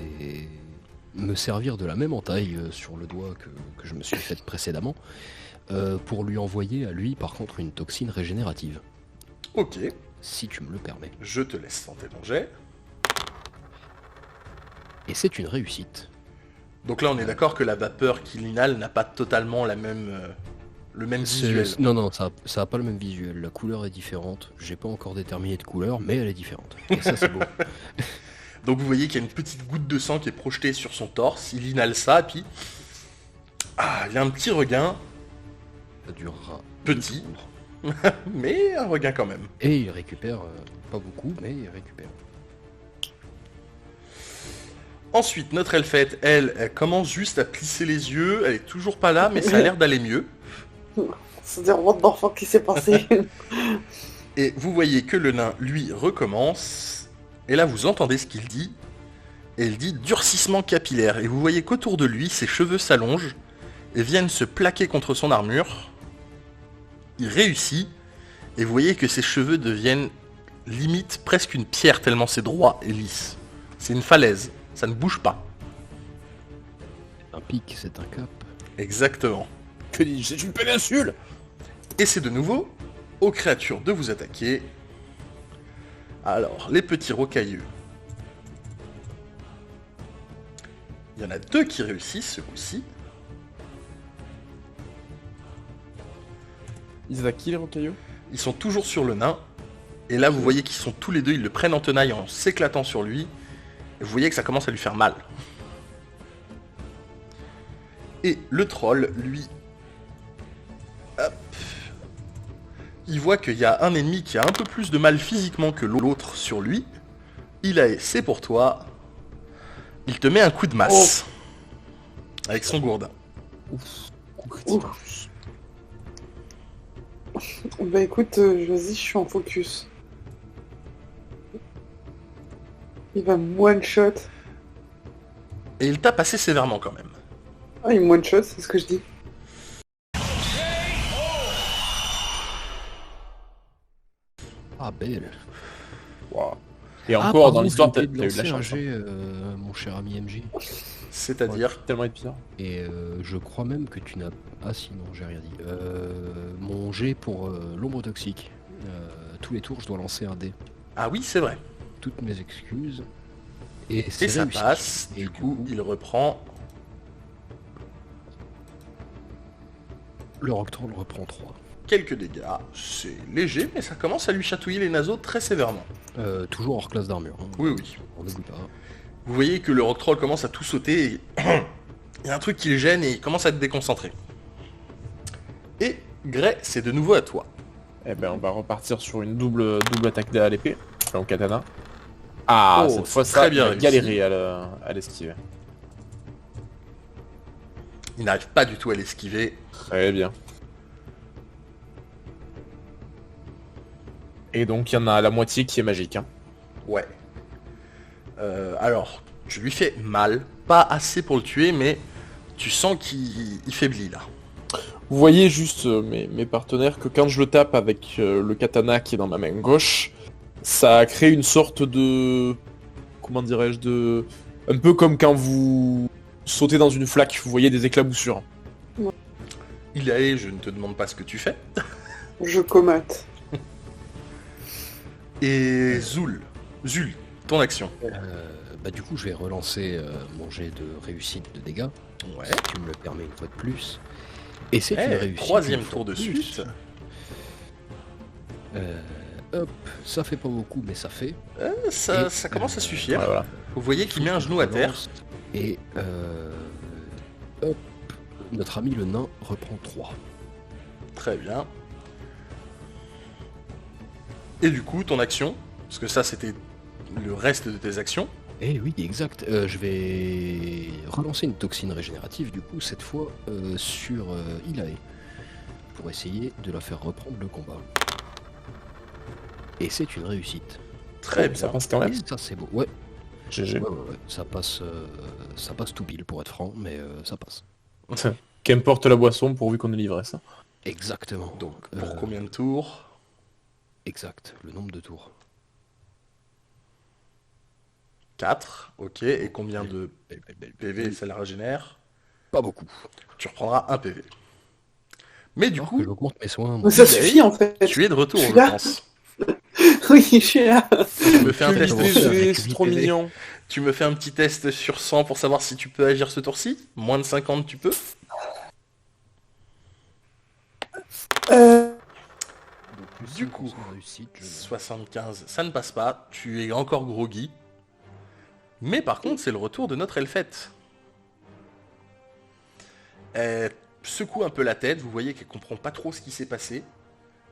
me servir de la même entaille sur le doigt que je me suis faite précédemment pour lui envoyer à lui par contre une toxine régénérative. Ok, Si tu me le permets. je te laisse tenter ton jet. Et c'est une réussite. Donc là, on est d'accord que la vapeur qu'il inhale n'a pas totalement le même visuel. Non, ça a pas le même visuel. La couleur est différente. J'ai pas encore déterminé de couleur, mais elle est différente. Et ça c'est beau. Donc vous voyez qu'il y a une petite goutte de sang qui est projetée sur son torse. Il inhale ça, et puis... Ah, il y a un petit regain. Ça durera Petit. 2 tours. Mais un regain quand même. Et il récupère, pas beaucoup, mais il récupère. Ensuite, notre elfette, elle commence juste à plisser les yeux. Elle est toujours pas là, mais ça a l'air d'aller mieux. C'est-à-dire, what the fuck qui s'est passé? Et vous voyez que le nain, lui, recommence. Et là, vous entendez ce qu'il dit. Et il dit durcissement capillaire. Et vous voyez qu'autour de lui, ses cheveux s'allongent et viennent se plaquer contre son armure. Il réussit. Et vous voyez que ses cheveux deviennent limite presque une pierre tellement c'est droit et lisse. C'est une falaise. Ça ne bouge pas. Un pic, c'est un cap. Exactement. Que dis-je? C'est une péninsule. Et c'est de nouveau aux créatures de vous attaquer. Alors, les petits rocailleux. Il y en a 2 qui réussissent ce coup-ci. Ils attaquent qui les rocailleux? Ils sont toujours sur le nain. Et là, vous voyez qu'ils sont tous les deux, ils le prennent en tenaille en s'éclatant sur lui. Et vous voyez que ça commence à lui faire mal. Et le troll, lui... Hop. Il voit qu'il y a un ennemi qui a un peu plus de mal physiquement que l'autre sur lui. Il a... C'est pour toi. Il te met un coup de masse. Avec son gourdin. Ouf. Coup critique. Ouf. Bah écoute, vas-y, je suis en focus. Il va me one-shot. Et il tape assez sévèrement quand même. Ah, il me one-shot, c'est ce que je dis. Ah, belle. Wow. Et Ah, encore, pardon, dans l'histoire, j'ai t'as oublié eu de la lancer un chance. jet, mon cher ami MJ. C'est-à-dire... Tellement être pire. Et je crois même que tu n'as... Ah si, non, j'ai rien dit. Mon jet pour l'ombre toxique. Tous les tours, je dois lancer un dé. Ah oui, c'est vrai. Toutes mes excuses. Et Et c'est ça réussi. passe. Et Du coup, il reprend... le Rocktroll reprend 3. quelques dégâts. C'est léger, mais ça commence à lui chatouiller les naseaux très sévèrement. Toujours hors classe d'armure. Hein. Oui, oui. On n'oublie pas. Vous voyez que le rock troll commence à tout sauter. Et... il y a un truc qui le gêne et il commence à être déconcentré. Et Gray, c'est de nouveau à toi. Eh ben, on va repartir sur une double attaque à l'épée, enfin au katana. Ah, Oh, cette fois, c'est ça, très bien il a réussi. galéré à l'esquiver. Il n'arrive pas du tout à l'esquiver. Très bien. Et donc, il y en a la moitié qui est magique. Hein. Ouais. Alors, tu lui fais mal. Pas assez pour le tuer, mais tu sens qu'il faiblit là. Vous voyez juste, mes partenaires, que quand je le tape avec le katana qui est dans ma main gauche, ça crée une sorte de... Comment dirais-je de... Un peu comme quand vous sautez dans une flaque, vous voyez des éclaboussures. Il est, je ne te demande pas ce que tu fais. Je comate. Et Zul, ton action. Bah du coup, je vais relancer mon jet de réussite de dégâts. Ouais. Si tu me le permets une fois de plus. Et c'est une Eh, réussite. troisième une fois tour de plus. suite. Hop, ça fait pas beaucoup, mais ça fait. Ça, Et, ça commence à suffire. Ouais, voilà. Vous voyez qu'il met un genou à terre. Et hop, notre ami le nain reprend 3. Très bien. Et du coup, ton action, parce que ça c'était le reste de tes actions. Eh oui, exact. Je vais relancer une toxine régénérative, du coup, cette fois sur Ilae, pour essayer de la faire reprendre le combat. Et c'est une réussite. Très bien. Ça passe quand même. Et ça, c'est beau. Ouais, GG. ouais. Ça passe tout pile, pour être franc, mais ça passe. Qu'importe la boisson pourvu qu'on ait l'ivresse. Hein. Exactement. Donc, pour combien de tours? Exact, le nombre de tours. 4, ok. Et combien de Belle. PV ça la régénère? Pas beaucoup. Tu reprendras un PV. Mais du Alors coup, que j'augmente mes soins. Mais ça suffit en fait. tu es de retour, Je suis je là. pense. Oui, je suis là. Tu me fais un Que test l'idée, sur- avec c'est trop 8 PV. mignon. Tu me fais un petit test sur 100 pour savoir si tu peux agir ce tour-ci. Moins de 50, tu peux. Du coup, réussite, 75, ça ne passe pas. Tu es encore groggy. Mais par contre, c'est le retour de notre elfette. secoue un peu la tête, vous voyez qu'elle comprend pas trop ce qui s'est passé,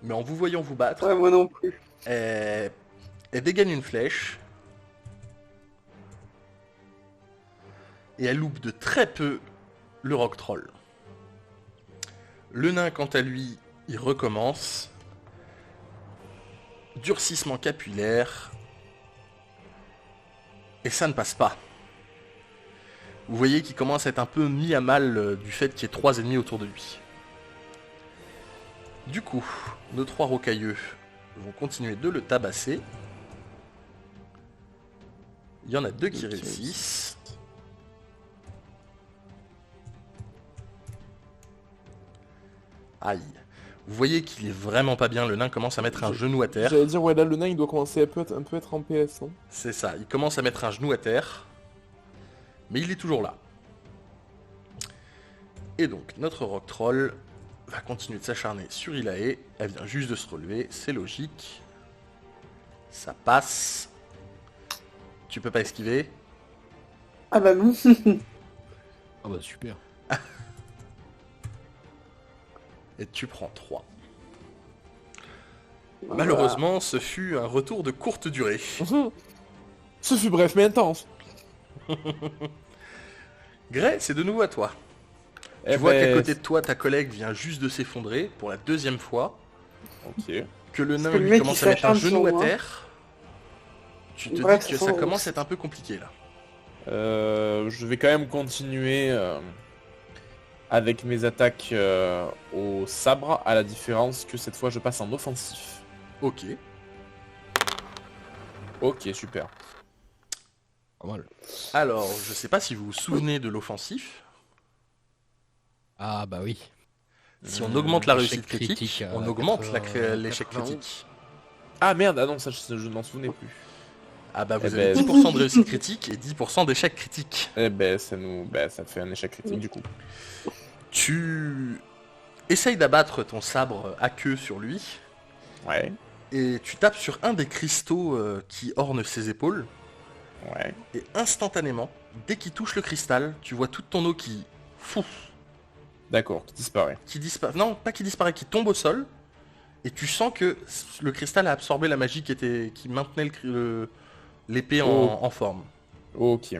mais en vous voyant vous battre, Ouais, moi non plus. elle dégaine une flèche, et elle loupe de très peu le rock troll. Le nain, quant à lui, il recommence. Durcissement capillaire. Et ça ne passe pas. Vous voyez qu'il commence à être un peu mis à mal du fait qu'il y ait 3 ennemis autour de lui. Du coup, nos 3 rocailleux vont continuer de le tabasser. Il y en a 2 qui réussissent. Aïe. Vous voyez qu'il est vraiment pas bien, le nain commence à mettre un genou à terre. J'allais dire, ouais, là, le nain, il doit commencer à un peu être en PS. Hein. C'est ça, il commence à mettre un genou à terre. Mais il est toujours là. Et donc, notre rock troll va continuer de s'acharner sur Ilae. Elle vient juste de se relever, c'est logique. Ça passe. Tu peux pas esquiver. Ah bah non. Ah bah super. Et tu prends 3. Malheureusement, ce fut un retour de courte durée. Ce fut bref mais intense. Gray, c'est de nouveau à toi. Tu vois qu'à côté de toi, ta collègue vient juste de s'effondrer pour la 2e fois. Ok. Que le nain que le lui mec, commence il à mettre un s'acharne genou sur à moi. terre. Tu te Bref, dis que ça ça sent- commence à être un peu compliqué là. Je vais quand même continuer avec mes attaques au sabre, à la différence que cette fois je passe en offensif. Ok. Ok, super. Pas mal. Alors, je sais pas si vous vous souvenez de l'offensif. Ah bah oui. Si on augmente la L'échec réussite critique, critique à on augmente 80, l'échec 91. critique. Ah merde, ah non, ça je n'en souvenais plus. Ah bah vous Eh avez ben- 10% de réussite critique et 10% d'échec critique. Eh ben ça fait un échec critique du coup. Tu essayes d'abattre ton sabre à queue sur lui Ouais, et tu tapes sur un des cristaux qui ornent ses épaules ouais. et instantanément, dès qu'il touche le cristal, tu vois toute ton eau D'accord, qui disparaît. qui disparaît. Non, pas qui disparaît, qui tombe au sol. Et tu sens que le cristal a absorbé la magie qui maintenait l'épée Oh. en forme. Ok.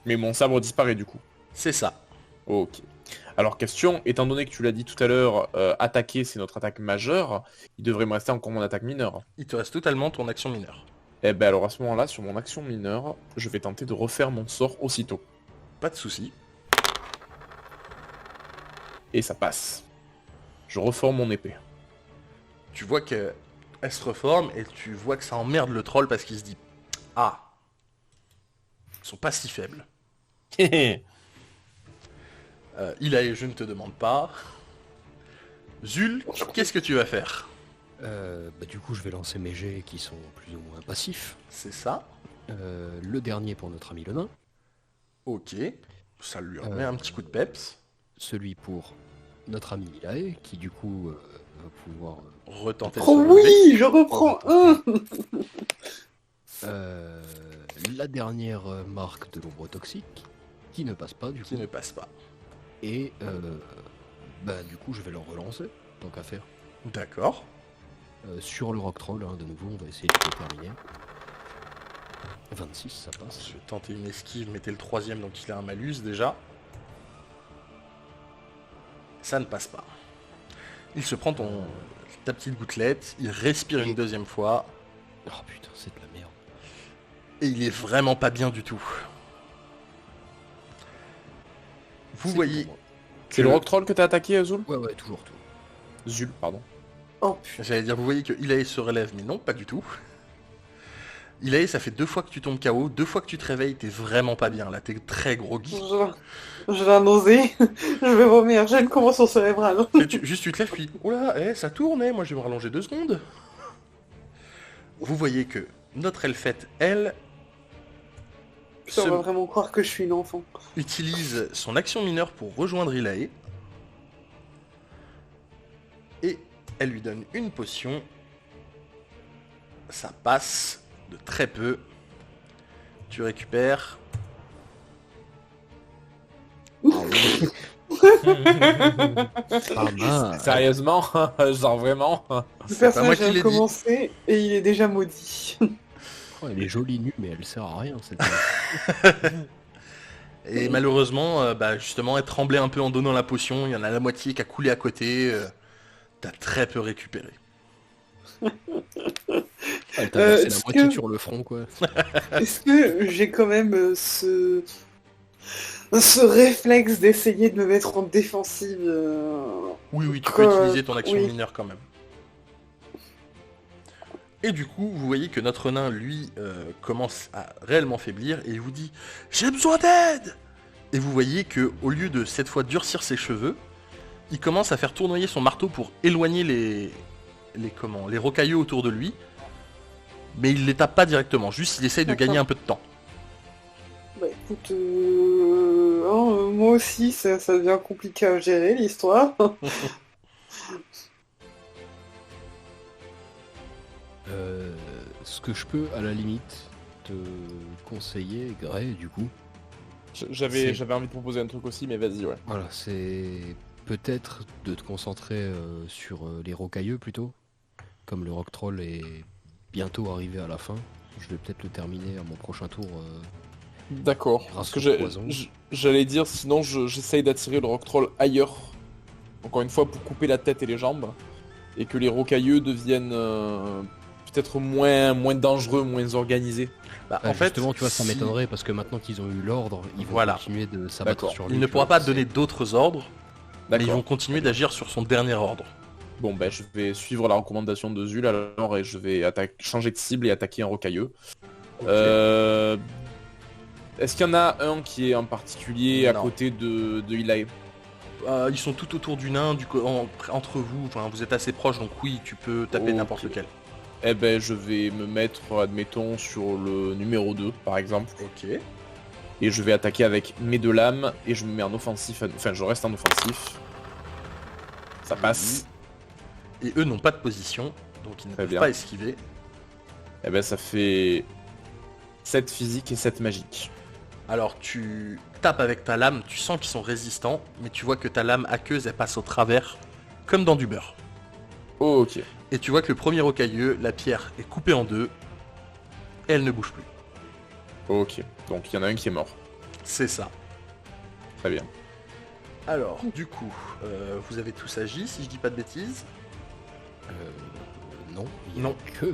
Mais mon sabre disparaît du coup. C'est ça. Ok. Alors question, étant donné que tu l'as dit tout à l'heure, attaquer c'est notre attaque majeure, il devrait me rester encore mon attaque mineure. Il te reste totalement ton action mineure. Eh ben alors à ce moment-là, sur mon action mineure, je vais tenter de refaire mon sort aussitôt. Pas de souci. Et ça passe. Je reforme mon épée. Tu vois qu'elle se reforme et tu vois que ça emmerde le troll parce qu'il se dit « Ah, ils sont pas si faibles. Ilae, je ne te demande pas. Zul, qu'est-ce que tu vas faire? Bah du coup je vais lancer mes jets qui sont plus ou moins passifs. C'est ça. Le dernier pour notre ami le nain. Ok. Ça lui remet un petit coup de peps. Celui pour notre ami Ilae qui du coup va pouvoir... Retenter de se Oh relever. oui, je reprends un. La dernière marque de l'ombre toxique qui ne passe pas du Qui coup. ne passe pas. Et bah du coup je vais le relancer, tant qu'à faire. D'accord. Sur le rock troll, hein, de nouveau, on va essayer de le terminer. 26, ça passe. Je vais tenter une esquive, mais t'es le 3ème, donc il a un malus déjà. Ça ne passe pas. Il se prend ta petite gouttelette, il respire une 2e fois, Oh putain, c'est de la merde. et il est vraiment pas bien du tout. Vous C'est voyez, pour moi. C'est le rock troll que t'as attaqué, Azul? Ouais, ouais, toujours tout. Zul, pardon. Oh putain. j'allais dire, vous voyez que Ilae se relève, mais non, pas du tout. Ilae, ça fait 2 fois que tu tombes KO, 2 fois que tu te réveilles, t'es vraiment pas bien, là, t'es très groggy. J'ai la nausée. Je vais vomir. J'ai une commotion cérébrale. Et juste tu te lèves puis, oula, ça tourne, moi je vais me rallonger 2 secondes. Vous voyez que notre elfette, elle, Putain, on va vraiment croire que je suis une enfant. utilise son action mineure pour rejoindre Ilae. Et elle lui donne une potion. Ça passe de très peu. Tu récupères. Pas mal. Sérieusement, genre vraiment. Le pas moi personnage qui vient l'ai de dit. commencer et il est déjà maudit. Oh, elle est jolie nue, mais elle sert à rien. Cette... Et malheureusement, justement, elle tremblait un peu en donnant la potion. Il y en a la moitié qui a coulé à côté. T'as très peu récupéré. Elle t'a versé la est-ce moitié que- sur le front, quoi. Est-ce que j'ai quand même ce réflexe d'essayer de me mettre en défensive Oui, tu peux utiliser ton action oui. mineure quand même. Et du coup, vous voyez que notre nain, lui, commence à réellement faiblir et il vous dit « J'ai besoin d'aide !» Et vous voyez que au lieu de cette fois durcir ses cheveux, il commence à faire tournoyer son marteau pour éloigner les rocailleux autour de lui. Mais il les tape pas directement, juste il essaye de gagner un peu de temps. Bah écoute, moi aussi ça devient compliqué à gérer l'histoire. Ce que je peux, à la limite, te conseiller, Grey, du coup, J'avais envie de proposer un truc aussi, mais vas-y, ouais. voilà, c'est peut-être de te concentrer sur les rocailleux plutôt. Comme le rock troll est bientôt arrivé à la fin, je vais peut-être le terminer à mon prochain tour. D'accord. Grâce Parce que au poison. j'allais dire, sinon j'essaye d'attirer le rock troll ailleurs. Encore une fois, pour couper la tête et les jambes. Et que les rocailleux deviennent peut-être moins dangereux, moins organisés. En fait, Justement, tu vois, ça si- m'étonnerait parce que maintenant qu'ils ont eu l'ordre, ils vont Voilà. continuer de s'abattre D'accord. sur lui. Il ne tu pourra vois, pas donner d'autres ordres, mais ils D'accord. vont continuer d'agir sur son dernier ordre. Bon, ben je vais suivre la recommandation de Zul alors et je vais changer de cible et attaquer un rocailleux. Ok. Est-ce qu'il y en a un qui est en particulier à Non. côté de Eli? Ils sont tout autour du nain, entre vous, enfin, vous êtes assez proches, donc oui, tu peux taper Ok. n'importe lequel. Eh ben, je vais me mettre, admettons, sur le numéro 2, par exemple. Ok. Et je vais attaquer avec mes deux lames et je me mets en offensif. Enfin, je reste en offensif. Ça passe. Et eux n'ont pas de position, donc ils ne Très peuvent bien. pas esquiver. Eh ben, ça fait 7 physique et 7 magique. Alors tu tapes avec ta lame, tu sens qu'ils sont résistants, mais tu vois que ta lame aqueuse, elle passe au travers, comme dans du beurre. Ok. Et tu vois que le premier rocailleux, la pierre est coupée en deux, et elle ne bouge plus. Ok. Donc, il y en a un qui est mort. C'est ça. Très bien. Alors, du coup, vous avez tous agi, si je dis pas de bêtises. Non, il y a Non. que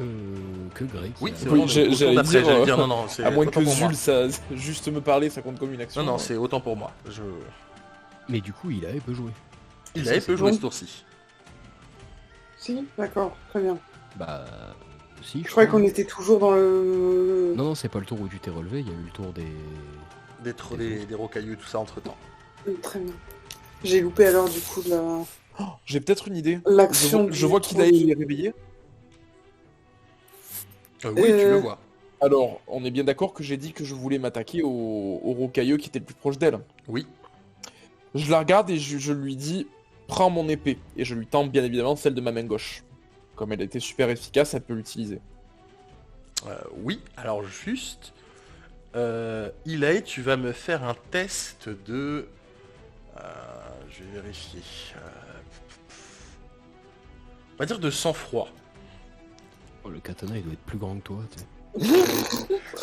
Grey. qui Oui, a- c'est Oui, vraiment j'ai- autant j'allais d'après, dire, j'allais dire non, c'est À moins autant que pour moi. Zul, ça, juste me parler, ça compte comme une action. Non, c'est autant pour moi. Mais du coup, il peut jouer. Il Ça, avait c'est peu joué bon. ce tour-ci. Si, d'accord, très bien. Bah, si. Je croyais crois. qu'on était toujours dans le... Non, c'est pas le tour où tu t'es relevé, il y a eu le tour des. Des rocailleux, tout ça entre temps. Très bien. J'ai loupé alors du coup J'ai peut-être une idée. l'action. Je vois qu'il a été réveillé. Oui, tu le Euh, vois. Alors, on est bien d'accord que j'ai dit que je voulais m'attaquer au rocailleux qui était le plus proche d'elle. Oui. Je la regarde et je lui dis prends mon épée. Et je lui tends bien évidemment celle de ma main gauche. Comme elle était super efficace, elle peut l'utiliser. Oui, alors juste... Ilaï, tu vas me faire un test de... je vais vérifier. On va dire de sang-froid. Oh, le katana, il doit être plus grand que toi. Tu sais.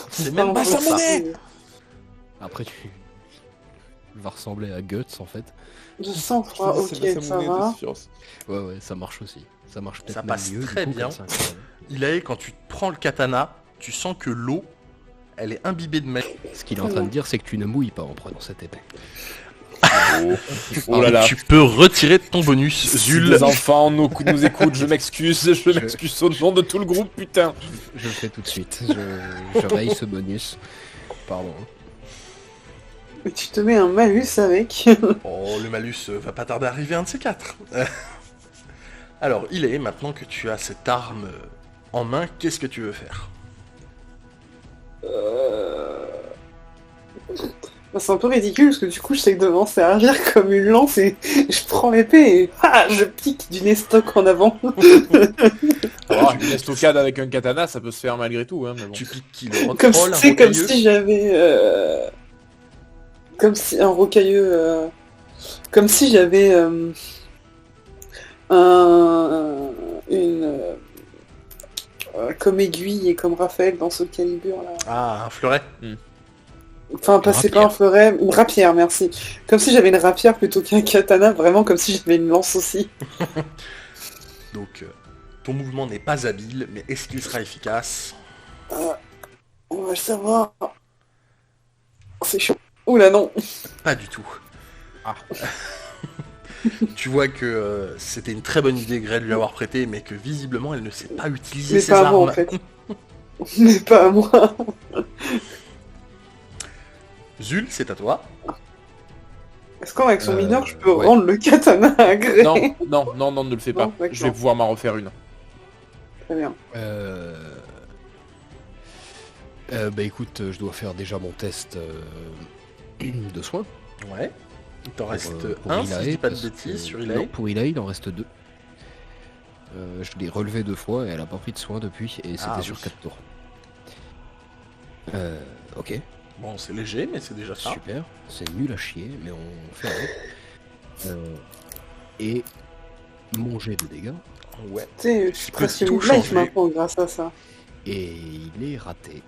C'est même pas ça ça. monnaie Après, tu vas ressembler à Guts en fait. De sang-froid, ok, C'est ma ça monnaie va. de Science. Ouais, ça marche aussi. Ça marche peut-être Ça même passe mieux, du très coup, bien. comme ça. Ilaï, quand tu prends le katana, tu sens que l'eau, elle est imbibée de magie. Ce qu'il est en train de dire, c'est que tu ne mouilles pas en prenant cette épée. Oh là là. Tu peux retirer ton bonus, Si Zul. les enfants nous écoutent, je m'excuse au nom de tout le groupe, putain. Je le fais tout de suite. Je raye ce bonus. Pardon. Et tu te mets un malus avec. Oh, le malus va pas tarder à arriver, un de ces quatre. Alors, Ilaï, maintenant que tu as cette arme en main, qu'est-ce que tu veux faire? Bah, c'est un peu ridicule parce que du coup je sais que devant servir comme une lance et je prends l'épée et je pique du nestoc en avant. Alors, une estocade avec un katana, ça peut se faire malgré tout. Hein, mais bon. Tu piques qui, le Comme, rockroll, un c'est comme rocailleux? si j'avais... Comme si un rocailleux... Comme si j'avais une comme aiguille et comme Raphaël dans ce calibre là. Ah, un fleuret. Enfin, c'est pas un fleuret, une rapière, merci. Comme si j'avais une rapière plutôt qu'un katana, vraiment comme si j'avais une lance aussi. Donc, ton mouvement n'est pas habile, mais est-ce qu'il sera efficace? On va le savoir. C'est chaud. Oula non. Pas du tout. Ah. Tu vois que c'était une très bonne idée Grey de lui avoir prêté, mais que visiblement elle ne sait pas utiliser Mais ses pas à armes. moi en fait. Mais pas à moi. Zul, c'est à toi. Est-ce qu'avec son mineur, je peux ouais. rendre le katana à Grey? Non, ne le fais pas. Non, d'accord. Je vais pouvoir m'en refaire une. Très bien. Bah écoute, je dois faire déjà mon test de soins. Ouais. Il t'en reste pour un, si je dis pas de parce bêtises, que- sur Non, Ilaï. pour Ilaï, il en reste 2. Je l'ai relevé 2 fois et elle a pas pris de soins depuis et c'était Ah, sur oui. 4 tours. Ok, Bon, c'est léger, mais c'est déjà ça. super. C'est nul à chier, mais on fait avec. Et mon jet de dégâts, Ouais. Tu sais, je suis peux presque tout une life changer. maintenant grâce à ça. et il est raté.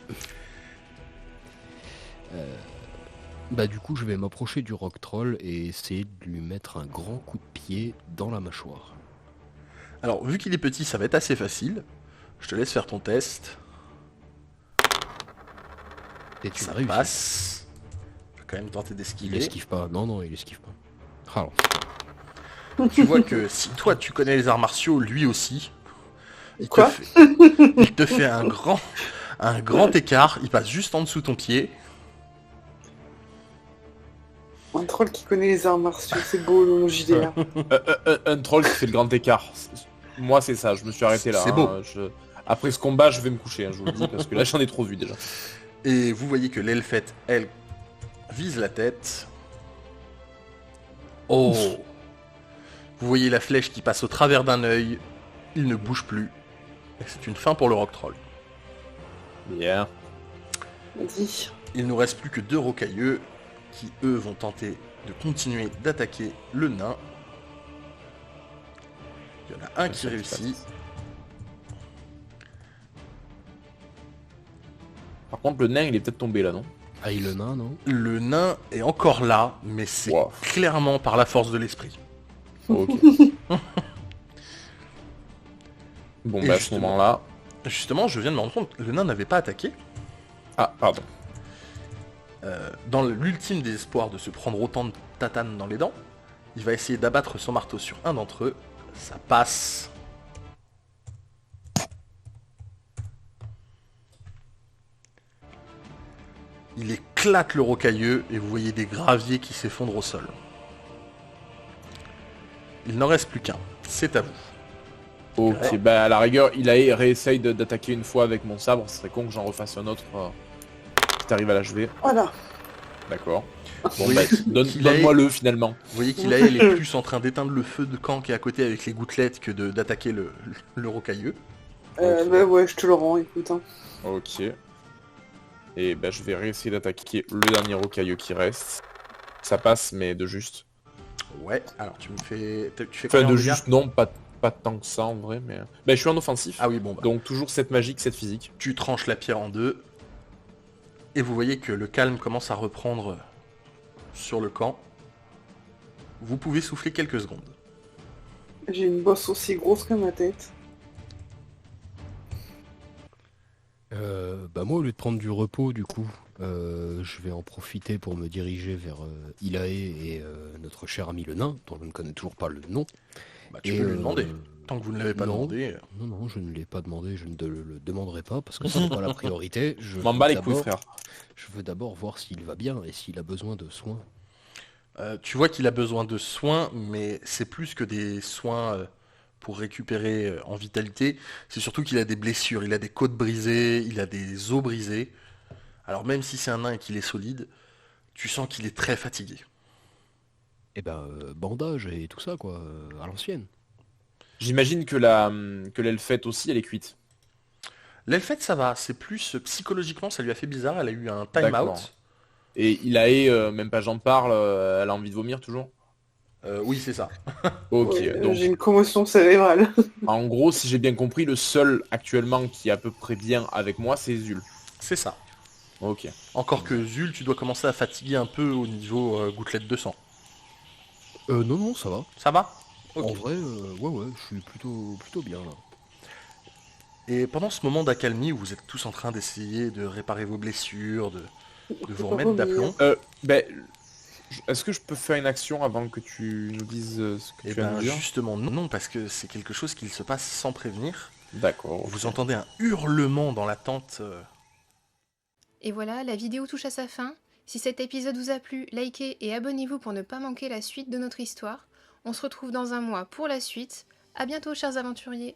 Bah du coup je vais m'approcher du rock troll et essayer de lui mettre un grand coup de pied dans la mâchoire. Alors, vu qu'il est petit, ça va être assez facile. Je te laisse faire ton test. Et tu Ça réussis. passe. Je vais quand même tenter Il d'esquiver. esquive pas, non il esquive pas. Alors, Tu vois que si toi tu connais les arts martiaux, lui aussi, il Quoi il te fait un grand écart, il passe juste en dessous de ton pied. Un troll qui connaît les arts martiaux, c'est beau le JDR. Un troll qui fait le grand écart. Moi, c'est ça. Je me suis arrêté là. C'est beau. Après ce combat, je vais me coucher, hein, je vous le dis, parce que là, j'en ai trop vu déjà. Et vous voyez que l'elfette, elle, vise la tête. Oh. Vous voyez la flèche qui passe au travers d'un œil. Il ne bouge plus. Et c'est une fin pour le rock troll. Bien. Vas-y. Il nous reste plus que 2 rocailleux qui, eux, vont tenter de continuer d'attaquer le nain. Il y en a un qui réussit. Par contre, le nain, il est peut-être tombé là, non? aïe le nain, non? Le nain est encore là, mais c'est Wow. clairement par la force de l'esprit. Ok. Bon, Et bah à ce justement- moment-là... Justement, je viens de me rendre compte, le nain n'avait pas attaqué. Ah, pardon. Dans l'ultime désespoir de se prendre autant de tatanes dans les dents, il va essayer d'abattre son marteau sur un d'entre eux. Ça passe. Il éclate le rocailleux et vous voyez des graviers qui s'effondrent au sol. Il n'en reste plus qu'un. C'est à vous. Ok, Ouais. bah à la rigueur, il a réessaye d'attaquer une fois avec mon sabre, ce serait con que j'en refasse un autre. Si t'arrives à l'achever. Voilà. D'accord. Bon, Oui, bah, qu'il a- donne-moi le finalement. Vous voyez qu'il est plus en train d'éteindre le feu de camp qui est à côté avec les gouttelettes que d'attaquer le rocailleux. Ok. Bah ouais, je te le rends, écoute. Hein. Ok. Et bah je vais réessayer d'attaquer le dernier rocailleux qui reste. Ça passe, mais de juste. Ouais, alors tu fais Enfin, combien de en dégâts? juste, non, pas tant que ça en vrai, mais... Bah je suis en offensif. Ah oui, bon, bah, Donc toujours 7 magique, 7 physique. tu tranches la pierre en deux. Et vous voyez que le calme commence à reprendre sur le camp. Vous pouvez souffler quelques secondes. J'ai une bosse aussi grosse que ma tête. Bah moi au lieu de prendre du repos du coup, je vais en profiter pour me diriger vers Ilae et notre cher ami le nain, dont je ne connais toujours pas le nom. Bah, tu Et, peux lui demander. Tant que vous ne l'avez pas non. demandé. Non, je ne l'ai pas demandé, je ne le demanderai pas parce que ça n'est pas la priorité. Je M'en veux bats les couilles, d'abord- frère. Je veux d'abord voir s'il va bien et s'il a besoin de soins. Tu vois qu'il a besoin de soins, mais c'est plus que des soins pour récupérer en vitalité. C'est surtout qu'il a des blessures, il a des côtes brisées, il a des os brisés. Alors même si c'est un nain et qu'il est solide, tu sens qu'il est très fatigué. Et ben bandage et tout ça quoi, à l'ancienne. J'imagine que l'elfette aussi, elle est cuite. L'elfette, ça va, c'est plus psychologiquement, ça lui a fait bizarre, elle a eu un D'accord. time-out. Et il a même pas j'en parle, elle a envie de vomir toujours. Oui, c'est ça. Ok, Ouais, donc j'ai une commotion cérébrale. en gros, si j'ai bien compris, le seul actuellement qui est à peu près bien avec moi, c'est Zul. C'est ça. Ok. Encore que Zul, tu dois commencer à fatiguer un peu au niveau gouttelette de sang. Non, non, ça va. Ça va? En Ok. vrai, ouais, je suis plutôt bien là. Et pendant ce moment d'accalmie où vous êtes tous en train d'essayer de réparer vos blessures, de vous remettre Vomir. d'aplomb, Ben, est-ce que je peux faire une action avant que tu nous dises ce que et tu viens de ben dire? justement non, parce que c'est quelque chose qui se passe sans prévenir. D'accord. Ok. Vous entendez un hurlement dans la tente. Et voilà, la vidéo touche à sa fin. Si cet épisode vous a plu, likez et abonnez-vous pour ne pas manquer la suite de notre histoire. On se retrouve dans un mois pour la suite. À bientôt, chers aventuriers!